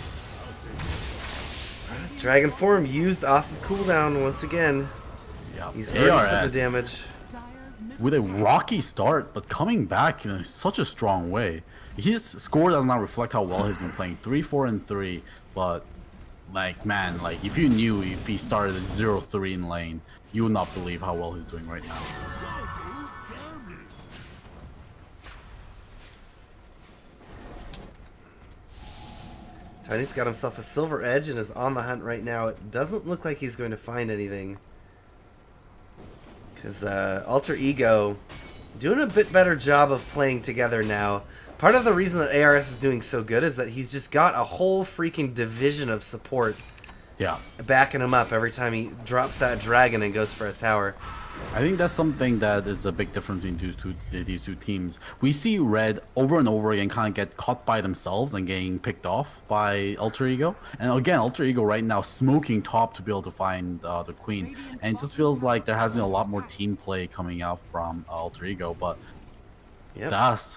Dragon Form used off of cooldown once again. Yeah, He's already put the damage. With a rocky start, but coming back in such a strong way. His score does not reflect how well he's been playing. 3, 4, and 3, but like man, like if you knew if he started at 0-3 in lane, you would not believe how well he's doing right now. Tiny's got himself a Silver Edge and is on the hunt right now. It doesn't look like he's going to find anything. Because Alter Ego doing a bit better job of playing together now. Part of the reason that ARS is doing so good is that he's just got a whole freaking division of support backing him up every time he drops that dragon and goes for a tower. I think that's something that is a big difference between these two teams. We see Red over and over again kind of get caught by themselves and getting picked off by Alter Ego. And again, Alter Ego right now smoking top to be able to find the Queen. And it just feels like there has been a lot more team play coming out from Alter Ego. But Das,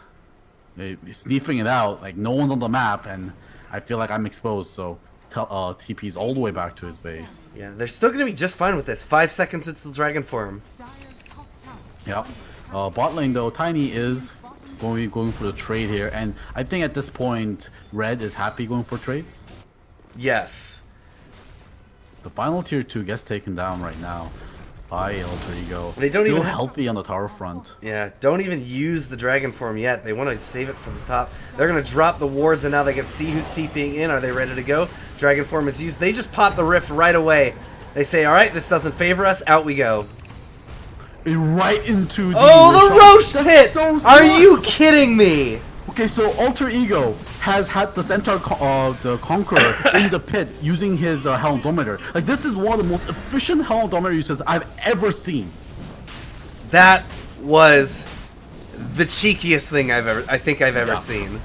sniffing it out, like no one's on the map, and I feel like I'm exposed, so TP's all the way back to his base. Yeah, they're still going to be just fine with this. 5 seconds until Dragon Form. Yep. Bot lane though, Tiny is going for the trade here, and I think at this point, Red is happy going for trades. Yes. The final tier 2 gets taken down right now by Alter Ego. They don't Still even healthy on the tower front. Yeah, don't even use the Dragon Form yet. They want to save it for the top. They're going to drop the wards, and now they can see who's TPing in. Are they ready to go? Dragon Form is used. They just pop the Rift right away. They say, all right, this doesn't favor us. Out we go. Right into the the Roche Pit! So Are you kidding me? Okay, so Alter Ego has had the Centaur, the Conqueror, in the pit using his Helmdometer. Like, this is one of the most efficient Helmdometer uses I've ever seen. That was the cheekiest thing I think I've ever seen.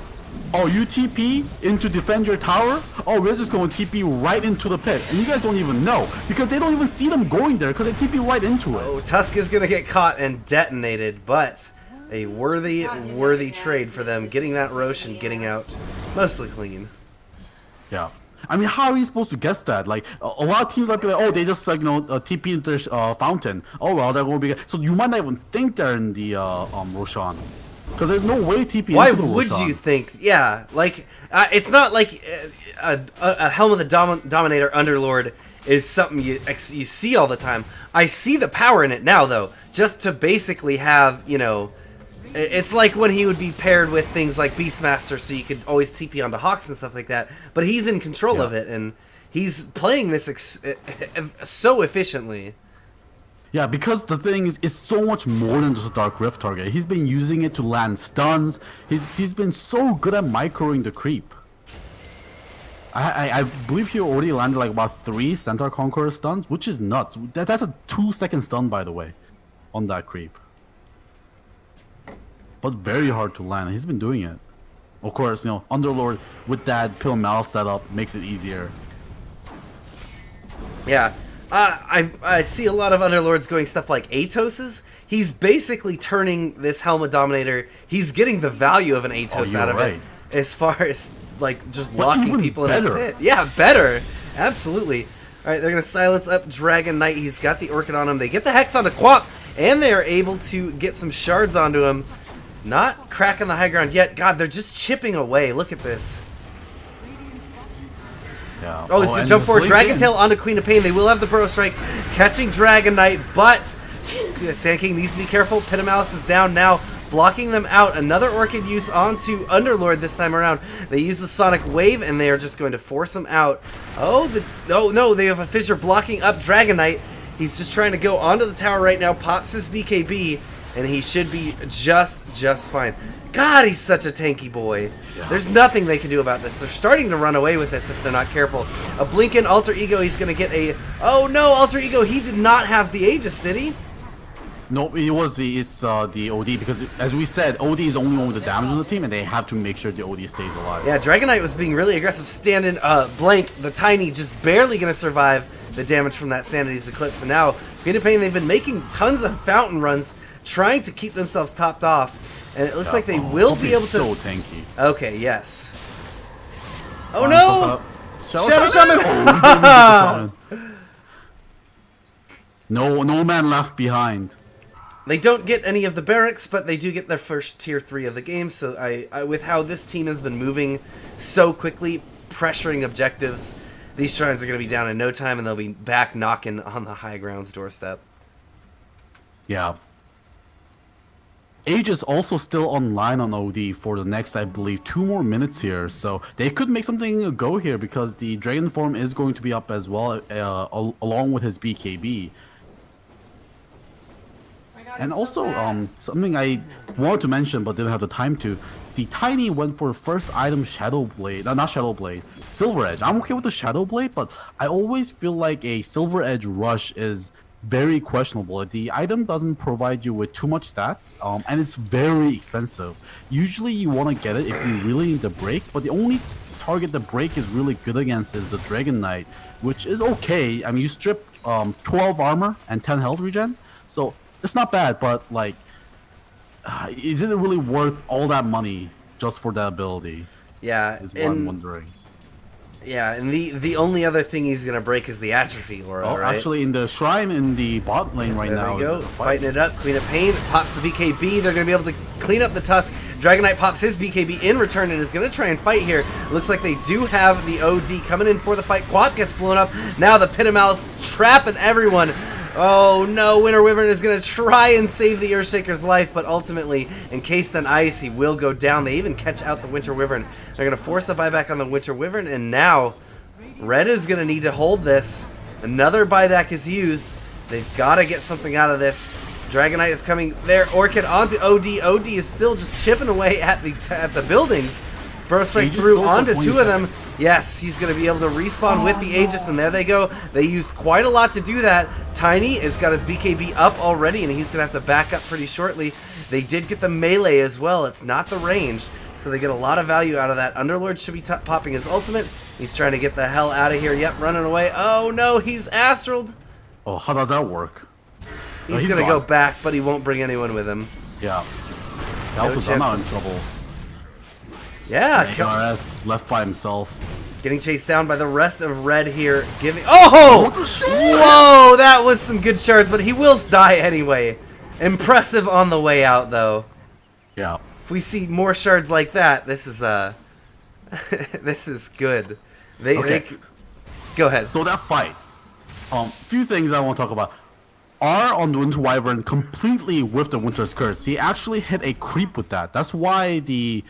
Oh, you TP in to defend your tower? Oh, we're just going to TP right into the pit. And you guys don't even know, because they don't even see them going there, because they TP right into it. Oh, Tusk is going to get caught and detonated, but a worthy trade for them, getting that Roche and getting out mostly clean. Yeah. I mean, how are you supposed to guess that? Like, a lot of teams might be like, oh, they just like TP into fountain. Oh well, they're going to be. So you might not even think they're in the Roshan, because there's no way TP. Why into the would Roshan. you think? Yeah, like it's not like a Helm of the Dominator Underlord is something you see all the time. I see the power in it now, though, just to basically have, you know, it's like when he would be paired with things like Beastmaster, so you could always TP onto Hawks and stuff like that. But he's in control of it, and he's playing this so efficiently. Yeah, because the thing is, it's so much more than just a Dark Rift target. He's been using it to land stuns. He's been so good at microing the creep. I believe he already landed like about 3 Centaur Conqueror stuns, which is nuts. That's a 2-second stun, by the way, on that creep. But very hard to land. He's been doing it. Of course, you know, Underlord with that Pill Mal setup makes it easier. Yeah. I see a lot of Underlords going stuff like Atoses. He's basically turning this Helmet Dominator. He's getting the value of an Atos out of it. As far as, like, just locking people in his pit. Yeah, better. Absolutely. Alright, they're going to silence up Dragon Knight. He's got the Orchid on him. They get the Hex onto Quap, and they are able to get some shards onto him. Not cracking the high ground yet. God, they're just chipping away. Look at this. Yeah. Oh, it's a jump forward. Dragon Tail onto Queen of Pain. They will have the Burrow Strike, catching Dragon Knight, but Sand King needs to be careful. Pit of Malice is down now, blocking them out. Another Orchid use onto Underlord this time around. They use the Sonic Wave, and they are just going to force him out. Oh no, they have a Fissure blocking up Dragon Knight. He's just trying to go onto the tower right now, pops his BKB, and he should be just fine. God, he's such a tanky boy. Yeah. There's nothing they can do about this. They're starting to run away with this if they're not careful. A Blinken Alter Ego, he's going to get a... Oh no, Alter Ego, he did not have the Aegis, did he? No, it's the OD, because as we said, OD is only one with the damage on the team, and they have to make sure the OD stays alive. Yeah, Dragon Knight was being really aggressive, standing blank. The Tiny just barely going to survive the damage from that Sanity's Eclipse. And now, Queen of Pain, they've been making tons of fountain runs, trying to keep themselves topped off. And it looks like they will be able to... so tanky. Okay, yes. Oh no! Shadow Shaman! No man left behind. They don't get any of the barracks, but they do get their first tier 3 of the game. So I with how this team has been moving so quickly, pressuring objectives, these shrines are going to be down in no time, and they'll be back knocking on the high ground's doorstep. Yeah. Aegis also still online on OD for the next, I believe, 2 more minutes here. So they could make something go here, because the Dragon form is going to be up as well, along with his BKB. And also, something I wanted to mention but didn't have the time to. The Tiny went for first item Shadow Blade, not Shadow Blade, Silver Edge. I'm okay with the Shadow Blade, but I always feel like a Silver Edge rush is very questionable. The item doesn't provide you with too much stats, and it's very expensive. Usually you want to get it if you really need the break, but the only target the break is really good against is the Dragon Knight, which is okay. I mean, you strip 12 armor and 10 health regen, so it's not bad, but like, is it really worth all that money just for that ability? Yeah, is what I'm wondering. Yeah, and the only other thing he's gonna break is the Atrophy Aura, right? Actually, in the shrine in the bot lane right now. There we go, fighting it up. Queen of Pain pops the BKB. They're gonna be able to clean up the Tusk. Dragon Knight pops his BKB in return and is gonna try and fight here. Looks like they do have the OD coming in for the fight. Quap gets blown up. Now the Pit of Malice trapping everyone. Oh no, Winter Wyvern is going to try and save the Earthshaker's life, but ultimately, encased in ice, he will go down. They even catch out the Winter Wyvern. They're going to force a buyback on the Winter Wyvern, and now Red is going to need to hold this. Another buyback is used. They've got to get something out of this. Dragon Knight is coming there. Orchid onto OD. OD is still just chipping away at the buildings. Burrow Strike through onto 2 of them. Yes, he's going to be able to respawn with the Aegis, and there they go. They used quite a lot to do that. Tiny has got his BKB up already, and he's going to have to back up pretty shortly. They did get the melee as well. It's not the range, so they get a lot of value out of that. Underlord should be popping his ultimate. He's trying to get the hell out of here. Yep, running away. Oh, no, he's astraled. Oh, how does that work? He's going to go back, but he won't bring anyone with him. Yeah. I'm not in trouble. Yeah, KRS left by himself. Getting chased down by the rest of Red here. Giving... Oh! Whoa! That was some good shards, but he will die anyway. Impressive on the way out, though. Yeah. If we see more shards like that, this is this is good. They go ahead. So that fight, few things I want to talk about. R on the Winter Wyvern completely whiffed the Winter's Curse. He actually hit a creep with that. That's why the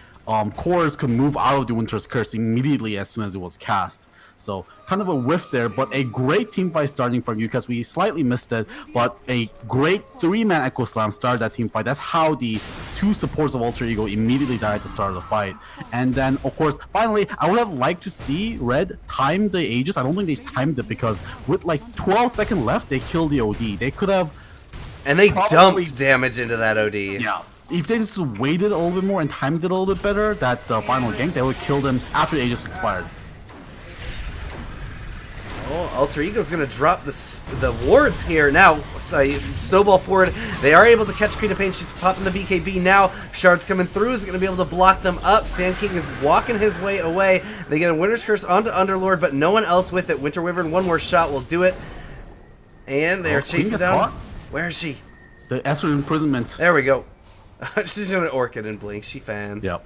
cores could move out of the Winter's Curse immediately as soon as it was cast. So kind of a whiff there, but a great team fight starting from you because we slightly missed it, but a great 3-man Echo Slam started that team fight. That's how the 2 supports of Alter Ego immediately died at the start of the fight. And then, of course, finally, I would have liked to see Red time the Aegis. I don't think they timed it because with like 12 seconds left, they killed the OD. They could have... And they dumped damage into that OD. Yeah. If they just waited a little bit more and timed it a little bit better, that final gank, they would have killed him after the Aegis expired. Oh, Alter Ego's going to drop the wards here. Now, snowball forward. They are able to catch Queen of Pain. She's popping the BKB now. Shards coming through. Is going to be able to block them up. Sand King is walking his way away. They get a Winter's Curse onto Underlord, but no one else with it. Winter Wyvern, one more shot will do it. And they are chasing down. Caught? Where is she? The Esther imprisonment. There we go. She's doing an Orchid and Blink. She fan. Yep.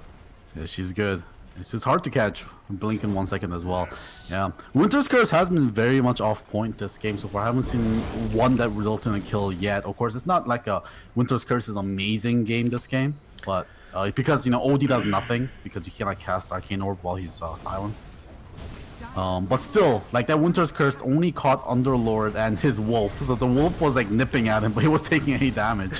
Yeah, she's good. It's just hard to catch. Blink in 1 second as well. Yeah. Winter's Curse has been very much off point this game so far. I haven't seen one that resulted in a kill yet. Of course, it's not like a Winter's Curse is an amazing game this game, but because, you know, OD does nothing because you cannot cast Arcane Orb while he's silenced. But still, like that Winter's Curse only caught Underlord and his Wolf. So the Wolf was like nipping at him, but he was taking any damage.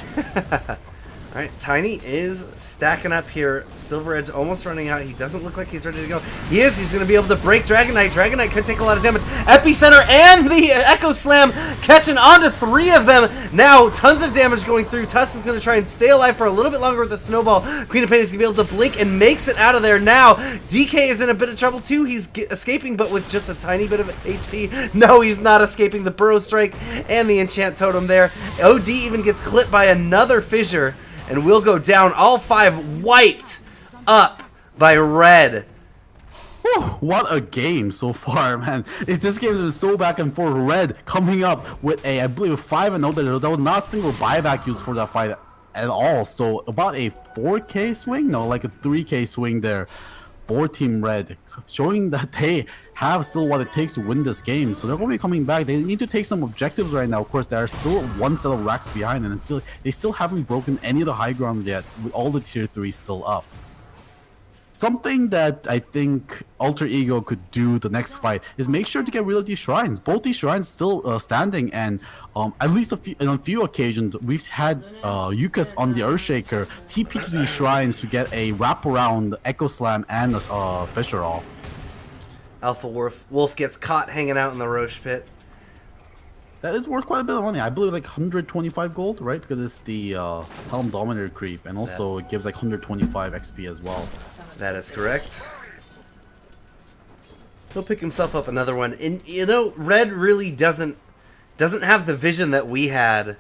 Alright, Tiny is stacking up here. Silver Edge almost running out. He doesn't look like he's ready to go. He is. He's going to be able to break Dragon Knight. Dragon Knight could take a lot of damage. Epicenter and the Echo Slam catching onto 3 of them. Now, tons of damage going through. Tusk is going to try and stay alive for a little bit longer with the Snowball. Queen of Pain is going to be able to blink and makes it out of there now. DK is in a bit of trouble too. He's escaping, but with just a tiny bit of HP. No, he's not escaping the Burrow Strike and the Enchant Totem there. OD even gets clipped by another Fissure. And we'll go down, all 5 wiped up by Red. Whew, what a game so far, man. This game has been so back and forth. Red coming up with a, I believe, 5-0. There was not a single buyback used for that fight at all. So about a 4K swing? No, like a 3K swing there for Team Red, showing that they have still what it takes to win this game. So they're going to be coming back. They need to take some objectives right now. Of course, they are still 1 set of racks behind, and they still haven't broken any of the high ground yet, with all the tier 3 still up. Something that I think Alter Ego could do the next fight is make sure to get rid of these shrines. Both these shrines still standing, and at least on a few occasions we've had Yukas on the Earthshaker TP to these shrines to get a wraparound Echo Slam and a Fissure off. Alpha Wolf gets caught hanging out in the Roche Pit. That is worth quite a bit of money. I believe like 125 gold, right? Because it's the Helm Dominator creep, and also it gives like 125 XP as well. That is correct. He'll pick himself up another one. And you know, Red really doesn't have the vision that we had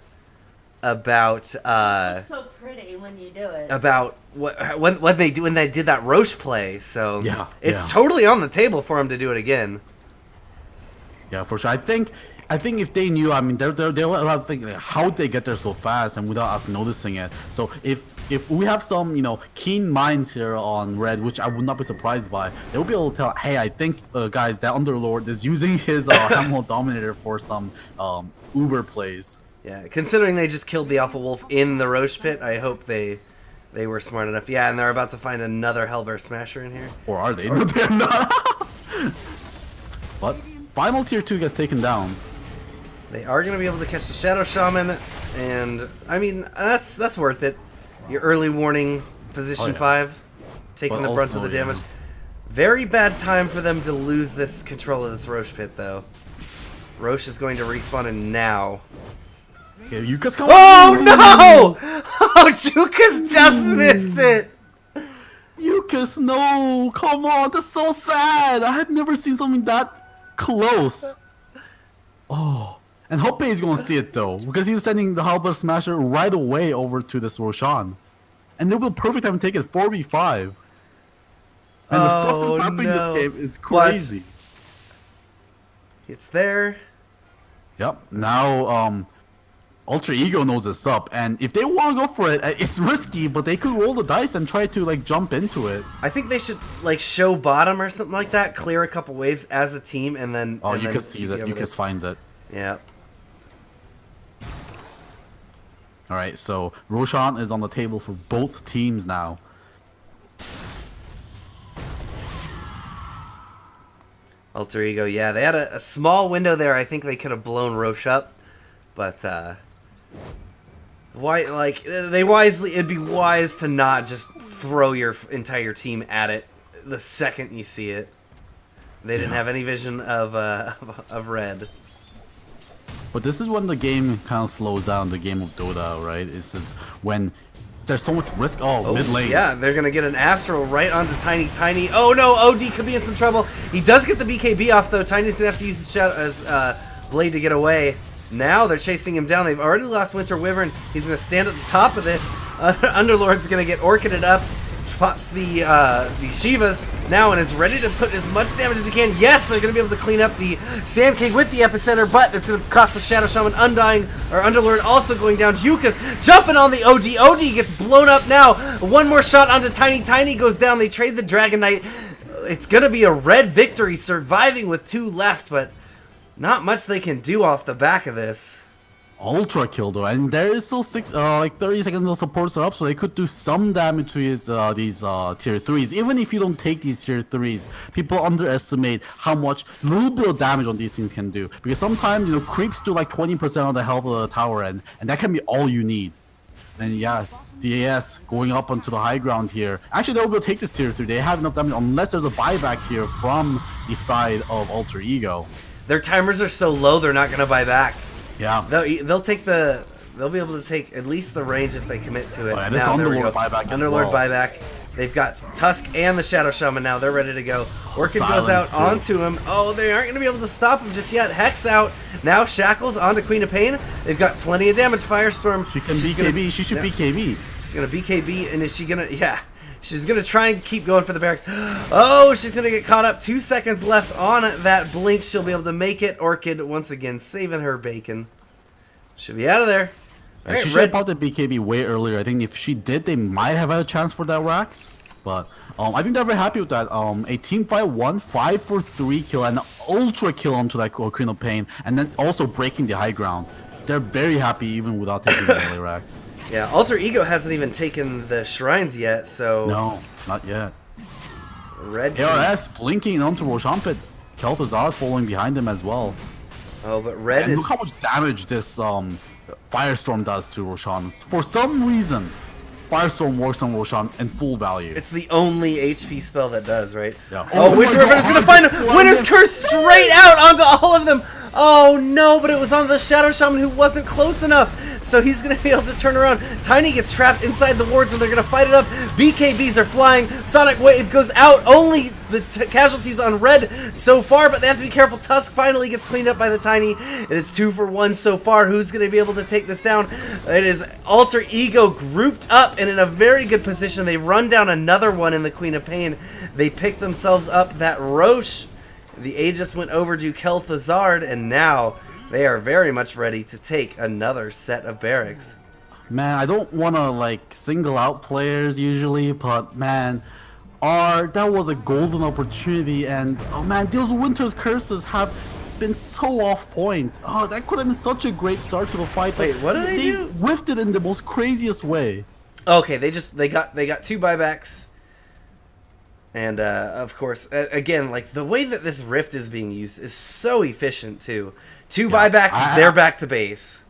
about It's so pretty when you do it. About when they did that Roche play. So yeah, it's totally on the table for him to do it again. Yeah, for sure. I think if they knew, I mean, they'll have to think like, how did they get there so fast and without us noticing it. So if we have some, you know, keen minds here on Red, which I would not be surprised by, they'll be able to tell, hey, I think guys, that Underlord is using his Hamlet Dominator for some Uber plays. Yeah, considering they just killed the Alpha Wolf in the Roche Pit, I hope they were smart enough. Yeah, and they're about to find another Hellbear Smasher in here. Or are they? No, they're not. But final tier 2 gets taken down. They are going to be able to catch the Shadow Shaman, and I mean that's worth it. Your early warning position 5, taking the brunt of the damage. Very bad time for them to lose this control of this Roche Pit, though. Roche is going to respawn in now. Okay, Yuka's coming. Oh no! Oh, Jukas just missed it. Yukas, no! Come on, that's so sad. I have never seen something that close. Oh. And Hoppe is going to see it though, because he's sending the Halberd Smasher right away over to this Roshan. And it will be the perfect time to take it 4v5. And the stuff that's happening in this game is crazy. It's there. Yep. Now, Alter Ego knows it's up, and if they want to go for it, it's risky, but they could roll the dice and try to like jump into it. I think they should like show bottom or something like that, clear a couple waves as a team, and then. Oh, and you then can see that. You can find it. Yeah. All right, so Roshan is on the table for both teams now. Alter Ego, yeah, they had a small window there. I think they could have blown Roche up, but it'd be wise to not just throw your entire team at it the second you see it. They didn't have any vision of red. But this is when the game kind of slows down. The game of Dota, right? This is when there's so much risk. Oh, mid lane. Yeah, they're gonna get an Astral right onto Tiny. Tiny. Oh no, OD could be in some trouble. He does get the BKB off though. Tiny's gonna have to use his blade to get away. Now they're chasing him down. They've already lost Winter Wyvern. He's gonna stand at the top of this. Underlord's gonna get orchided up. Pops the Shivas now and is ready to put as much damage as he can. Yes, they're going to be able to clean up the Sand King with the Epicenter, but it's going to cost the Shadow Shaman Undying, or Underlord also going down. Jukas jumping on the OD. OD gets blown up now. One more shot onto Tiny. Tiny goes down. They trade the Dragon Knight. It's going to be a red victory, surviving with 2 left, but not much they can do off the back of this. Ultra kill though, and there is still 30 seconds of supports are up, so they could do some damage to his these tier 3s. Even if you don't take these tier 3s, people underestimate how much little bit of damage on these things can do. Because sometimes, you know, creeps do like 20% of the health of the tower, and that can be all you need. And yeah, DAS going up onto the high ground here. Actually, they'll be able to take this tier 3. They have enough damage unless there's a buyback here from the side of Alter Ego. Their timers are so low, they're not going to buy back. Yeah, they'll be able to take at least the range if they commit to it. Oh, yeah, now there we go. Buyback Underlord buyback. They've got Tusk and the Shadow Shaman now. They're ready to go. Orchid goes out onto him. Oh, they aren't going to be able to stop him just yet. Hex out. Now Shackles onto Queen of Pain. They've got plenty of damage. Firestorm. She can BKB. She should BKB. She's going to BKB, and is she going to... Yeah. She's going to try and keep going for the barracks. Oh, she's going to get caught up. 2 seconds left on that blink. She'll be able to make it. Orchid, once again, saving her bacon. Should be out of there. Yeah, she should have bought the BKB way earlier. I think if she did, they might have had a chance for that Rax. But I think they're very happy with that. A team fight 1, 5 for 3 kill, and an ultra kill onto that Queen of Pain, and then also breaking the high ground. They're very happy even without taking the melee Rax. Yeah, Alter Ego hasn't even taken the shrines yet, so... No, not yet. Red ARS blinking onto Roshampet. Kel'Thuzad following behind him as well. Oh, but red is... Look how much damage this Firestorm does to Roshan. For some reason, Firestorm works on Roshan in full value. It's the only HP spell that does, right? Yeah. Oh, Winter Wyvern is going to find him! Winter's Curse straight out onto all of them! Oh no, but it was on the Shadow Shaman who wasn't close enough. So he's going to be able to turn around. Tiny gets trapped inside the wards and they're going to fight it up. BKBs are flying. Sonic Wave goes out. Only the casualties on red so far, but they have to be careful. Tusk finally gets cleaned up by the Tiny. It is 2 for 1 so far. Who's going to be able to take this down? It is Alter Ego grouped up and in a very good position. They run down another one in the Queen of Pain. They pick themselves up that Roche. The Aegis went over to Kel'Thuzad, and now they are very much ready to take another set of barracks. Man, I don't want to like single out players usually, but man, that was a golden opportunity, and oh man, those Winter's Curses have been so off point. Oh, that could have been such a great start to the fight. Wait, what do they do? They whiffed it in the most craziest way. Okay, they got 2 buybacks. And, of course, again, like, the way that this Rift is being used is so efficient, too. 2 buybacks, they're back to base.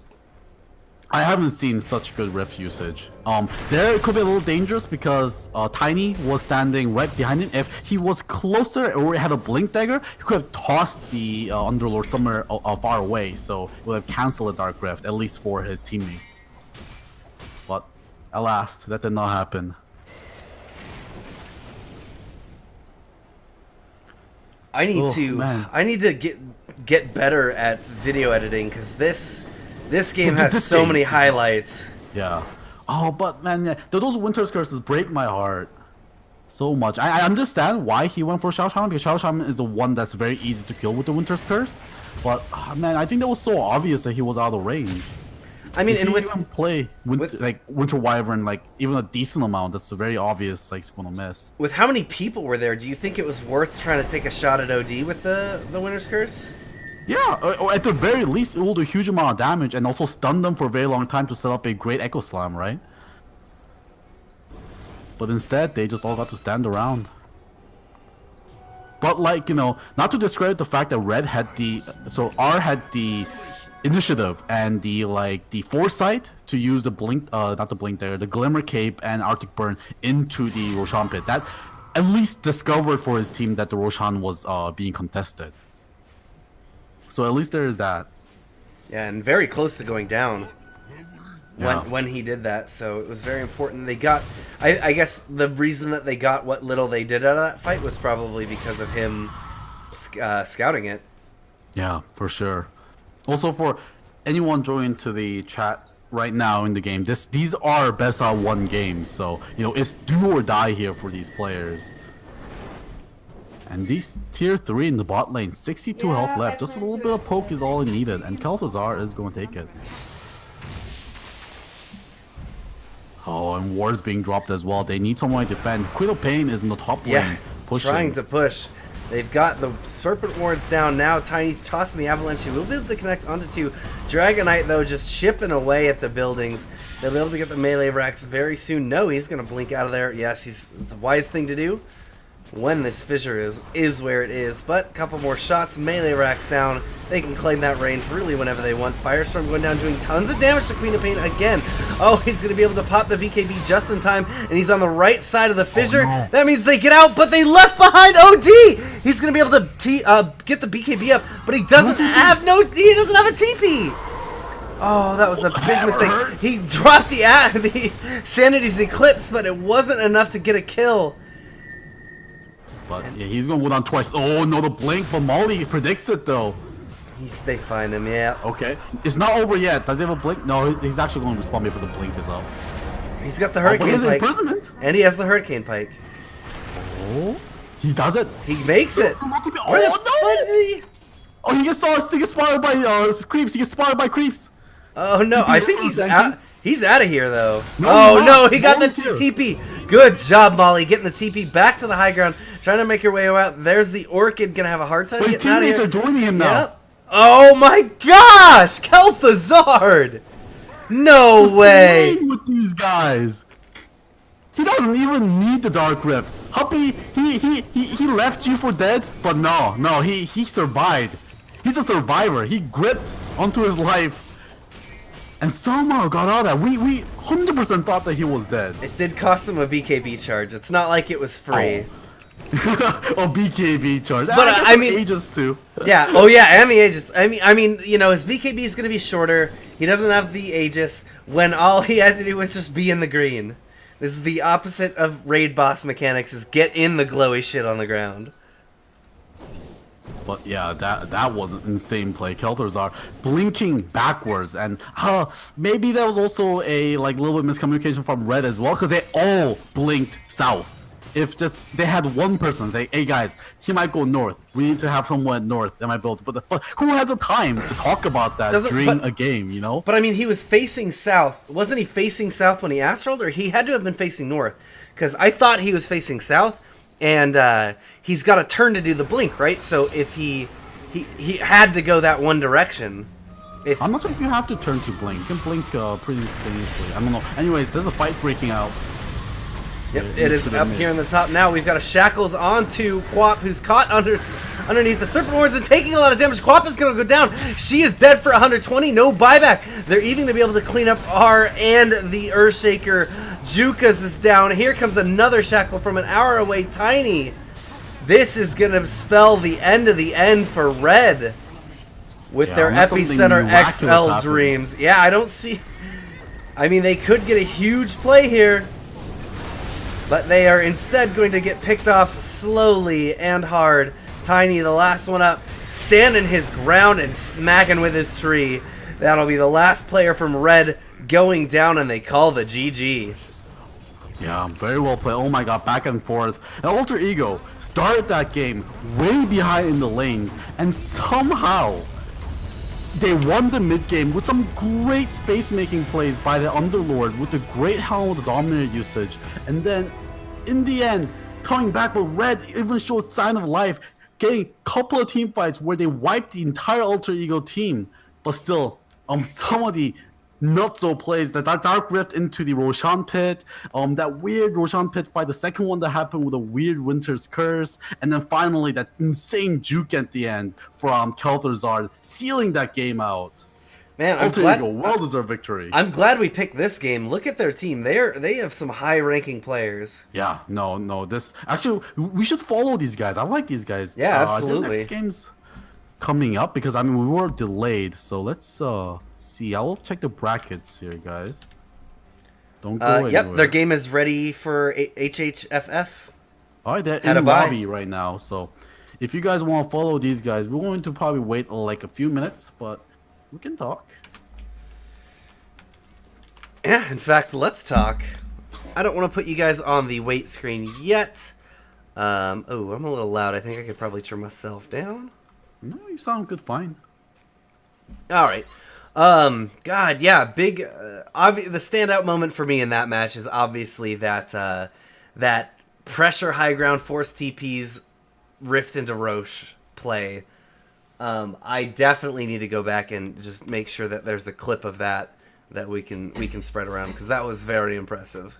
I haven't seen such good Rift usage. There it could be a little dangerous because Tiny was standing right behind him. If he was closer or had a Blink Dagger, he could have tossed the Underlord somewhere far away, so it would have canceled the Dark Rift, at least for his teammates. But, alas, that did not happen. I need to get better at video editing because this game has so many highlights. Yeah. Oh, but man, yeah, those Winter's Curses break my heart. So much. I understand why he went for Xiao Shaman, because Xiao Shaman is the one that's very easy to kill with the Winter's Curse. But man, I think that was so obvious that he was out of range. I mean, if and you with even play like Winter Wyvern like even a decent amount, that's very obvious like he's gonna miss. with how many people were there, do you think it was worth trying to take a shot at OD with the Winter's Curse? Yeah, or at the very least, it will do a huge amount of damage and also stun them for a very long time to set up a great Echo Slam, right? But instead, they just all got to stand around. But like, you know, not to discredit the fact that Red had R had the initiative and the foresight to use the the Glimmer Cape and Arctic Burn into the Roshan pit. That at least discovered for his team that the Roshan was being contested. So at least there is that. Yeah, and very close to going down. Yeah. When he did that, so it was very important. They got, I guess the reason that they got what little they did out of that fight was probably because of him scouting it. Yeah, for sure. Also, for anyone joining to the chat right now in the game, these are best out of 1 games, so you know it's do or die here for these players. And these tier 3 in the bot lane, 62 health left. Just a little bit of poke is all it needed, and Kel'Thuzar is going to take it. Oh, and Ward's being dropped as well. They need someone to defend. Quiddo Pain is in the top lane, pushing. Trying to push. They've got the Serpent Wards down now. Tiny tossing the Avalanche. He will be able to connect onto 2. Dragonite, though, just chipping away at the buildings. They'll be able to get the melee racks very soon. No, he's going to blink out of there. Yes, it's a wise thing to do when this fissure is where it is. But a couple more shots. Melee racks down. They can claim that range really whenever they want. Firestorm going down, doing tons of damage to Queen of Pain again. Oh, he's going to be able to pop the BKB just in time. And he's on the right side of the fissure. Oh, no. That means they get out, but they left behind OD. He's going to be able to get the BKB up, but he doesn't have he doesn't have a TP. Oh, that was a big mistake. He dropped the Sanity's Eclipse, but it wasn't enough to get a kill. But yeah, he's going to go down twice. Oh, no, the blink, but Molly predicts it though. They find him, yeah. Okay. It's not over yet. Does he have a blink? No, he's actually going to respawn before the blink is up. He's got the Hurricane Pike. Imprisonment. And he has the Hurricane Pike. Oh, he does it. He makes it. Oh, no! Oh, he gets spotted by creeps. He gets spotted by creeps. Oh, no. I think he's out. He's out of here, though. He got the TP. Good job, Molly, getting the TP back to the high ground, trying to make your way out. There's the Orchid, gonna have a hard time but his getting out of here. teammates are joining him now. Yep. Oh my gosh, Kel'Thuzar! No way. With these guys, he doesn't even need the Dark Rift. Huppy, he left you for dead, but no, he survived. He's a survivor. He gripped onto his life. And somehow got out of that. We 100% thought that he was dead. It did cost him a BKB charge. It's not like it was free. Oh, BKB charge. But I mean, Aegis too. Yeah. Oh yeah, and the Aegis. I mean, you know, his BKB is gonna be shorter. He doesn't have the Aegis. When all he had to do was just be in the green. This is the opposite of raid boss mechanics: is get in the glowy shit on the ground. But yeah, that was an insane play. Kel'Thuzar blinking backwards, and maybe that was also a little bit miscommunication from Red as well, because they all blinked south. If just they had one person say, "Hey guys, he might go north. We need to have someone north." That might build, but who has the time to talk about that during a game? You know. But I mean, he was facing south. Wasn't he facing south when he astraled, or he had to have been facing north? Because I thought he was facing south. And he's got a turn to do the blink, right? So if he had to go that one direction. I'm not sure if you have to turn to blink. You can blink pretty instantaneously. I don't know. Anyways, there's a fight breaking out. Yep, it is up here on the top now. We've got a Shackles onto Quap, who's caught underneath the Serpent Horns and taking a lot of damage. Quap is going to go down. She is dead for 120. No buyback. They're even going to be able to clean up R and the Earthshaker. Jukas is down. Here comes another Shackle from an hour away. Tiny. This is going to spell the end of the end for Red with their Epicenter XL dreams. Yeah, I don't see... I mean, they could get a huge play here. But they are instead going to get picked off slowly and hard. Tiny, the last one up, standing his ground and smacking with his tree. That'll be the last player from Red going down, and they call the GG. Yeah, very well played. Oh my god, back and forth. And Alter Ego started that game way behind in the lanes, and somehow they won the mid game with some great space making plays by the Underlord with the great Helm of the Dominator usage. And then in the end, coming back, but Red even showed sign of life, getting a couple of team fights where they wiped the entire Alter Ego team. But still, some of the not so plays, that Dark Rift into the Roshan pit, that weird Roshan pit fight, the second one that happened with a weird Winter's Curse, and then finally that insane juke at the end from Kel'Thuzad, sealing that game out. Man, I'm Alter glad. Ego, well-deserved victory. I'm glad we picked this game. Look at their team. They have some high-ranking players. Yeah, no, this actually we should follow these guys. I like these guys. Yeah, I think absolutely. next game's coming up because I mean we were delayed, so let's see. I will check the brackets here, guys. Don't go anywhere. Yep, their game is ready for HHFF. All right, they're Had a in bye. lobby right now, so if you guys want to follow these guys, we're going to probably wait like a few minutes, but we can talk. Yeah, in fact, let's talk. I don't want to put you guys on the wait screen yet. Oh, I'm a little loud. I think I could probably turn myself down. No, you sound good, fine. All right. God, yeah, big. The standout moment for me in that match is obviously that that pressure high ground force TP's rift into Roche play. I definitely need to go back and just make sure that there's a clip of that we can spread around because that was very impressive.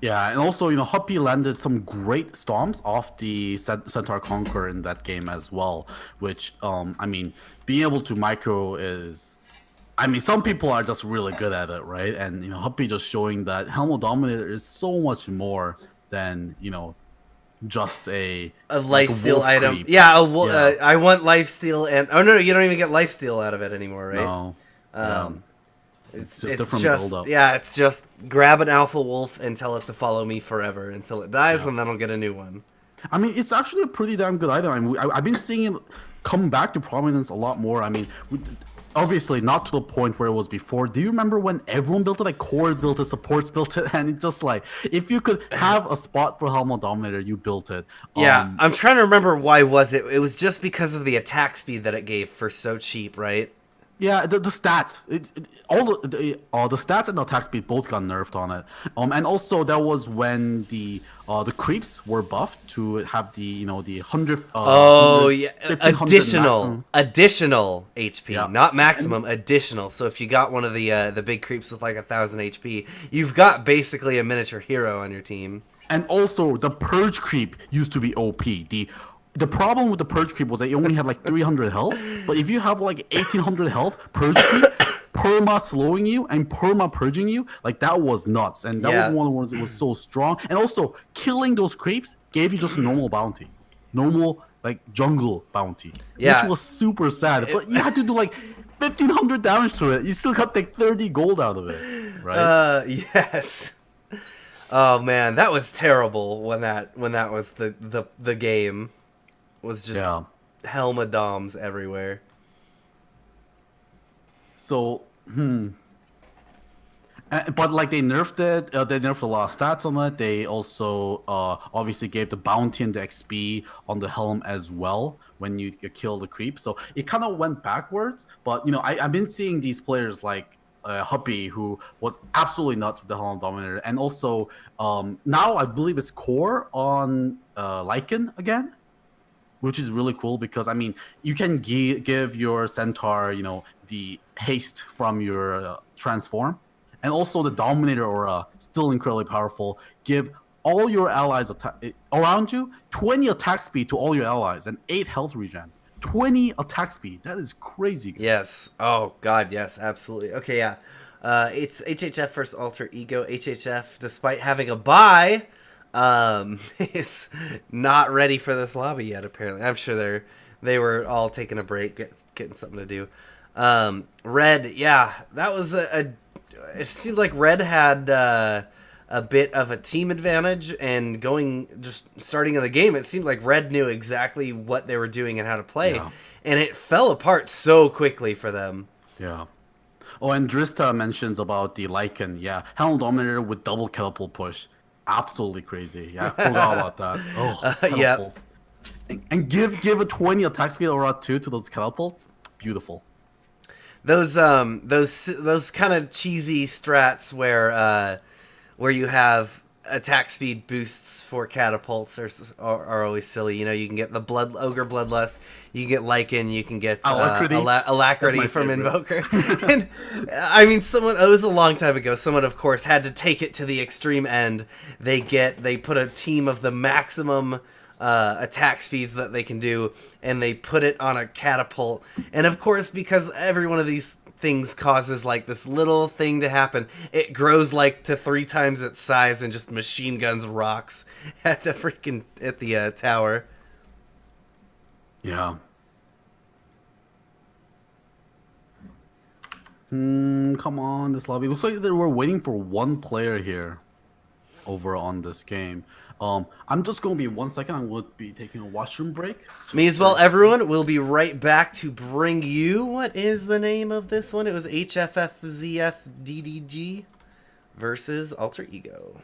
Yeah, and also, you know, Huppy landed some great stomps off the Centaur Conqueror in that game as well, which, I mean, being able to micro is... I mean, some people are just really good at it, right? And, you know, Huppy just showing that Helm Dominator is so much more than, you know, just a lifesteal wolf item. creep. Yeah, Yeah. I want lifesteal and... Oh, no, you don't even get lifesteal out of it anymore, right? No. Yeah. It's different just build-up. yeah, it's just grab an alpha wolf and tell it to follow me forever until it dies, and then I'll get a new one. I mean, it's actually a pretty damn good item. I mean, I've been seeing it come back to prominence a lot more. I mean, obviously not to the point where it was before. Do you remember when everyone built it? Like cores built it, supports built it, and it's just like if you could have a spot for Helm Dominator, you built it. Yeah, I'm trying to remember why was it. It was just because of the attack speed that it gave for so cheap, right? Yeah, the stats, all the stats and the attack speed both got nerfed on it. And also that was when the creeps were buffed to have the, you know, the 100. Oh yeah, 1500 additional HP, Yeah. not maximum, additional. So if you got one of the big creeps with like 1,000 HP, you've got basically a miniature hero on your team. And also the purge creep used to be OP. The problem with the purge creep was that it only had like 300 health, but if you have like 1800 health, purge creep, perma slowing you and perma purging you, like that was nuts. And that was one of the ones that was so strong. And also killing those creeps gave you just a normal bounty, normal like jungle bounty, Yeah. which was super sad. But you had to do like 1500 damage to it. You still got like 30 gold out of it, right? Yes. Oh man, that was terrible when that was the game. Was just Helma Doms everywhere. So, but like they nerfed it, they nerfed a lot of stats on it. They also obviously gave the bounty and the XP on the helm as well when you kill the creep. So it kind of went backwards. But you know, I've been seeing these players like Huppy, who was absolutely nuts with the Helm Dominator, and also now I believe it's core on Lycan again, which is really cool because I mean you can give your Centaur, you know, the haste from your transform, and also the Dominator Aura, still incredibly powerful. Give all your allies around you 20 attack speed to all your allies and 8 health regen. 20 attack speed. That is crazy good. Yes. Oh god, yes, absolutely. Okay, yeah. It's HHF versus Alter Ego. HHF, despite having a bye, is not ready for this lobby yet, apparently. I'm sure they were all taking a break, getting something to do. Red, yeah, that was it seemed like Red had a bit of a team advantage, and starting in the game, it seemed like Red knew exactly what they were doing and how to play, and it fell apart so quickly for them. Yeah. Oh, and Drista mentions about the Lycan. Yeah, Helm Dominator with double catapult push. absolutely crazy. Yeah, I forgot about that. Oh, Yep. catapults. And give a 20 attack speed aura 2 to those catapults. Beautiful. Those kind of cheesy strats where you have attack speed boosts for catapults are always silly. You know, you can get the ogre bloodlust, you can get Lycan, you can get alacrity from Invoker. And I mean, it was a long time ago. Someone, of course, had to take it to the extreme end. They put a team of the maximum attack speeds that they can do, and they put it on a catapult. And of course, because every one of these things causes like this little thing to happen, it grows like to 3 times its size and just machine guns rocks at the tower. Yeah. Come on, this lobby looks like we're waiting for one player here over on this game. I'm just gonna be 1 second. I'm gonna be taking a washroom break. Me as well, everyone. We'll be right back to bring you, what is the name of this one? It was HFFZFDDG versus Alter Ego.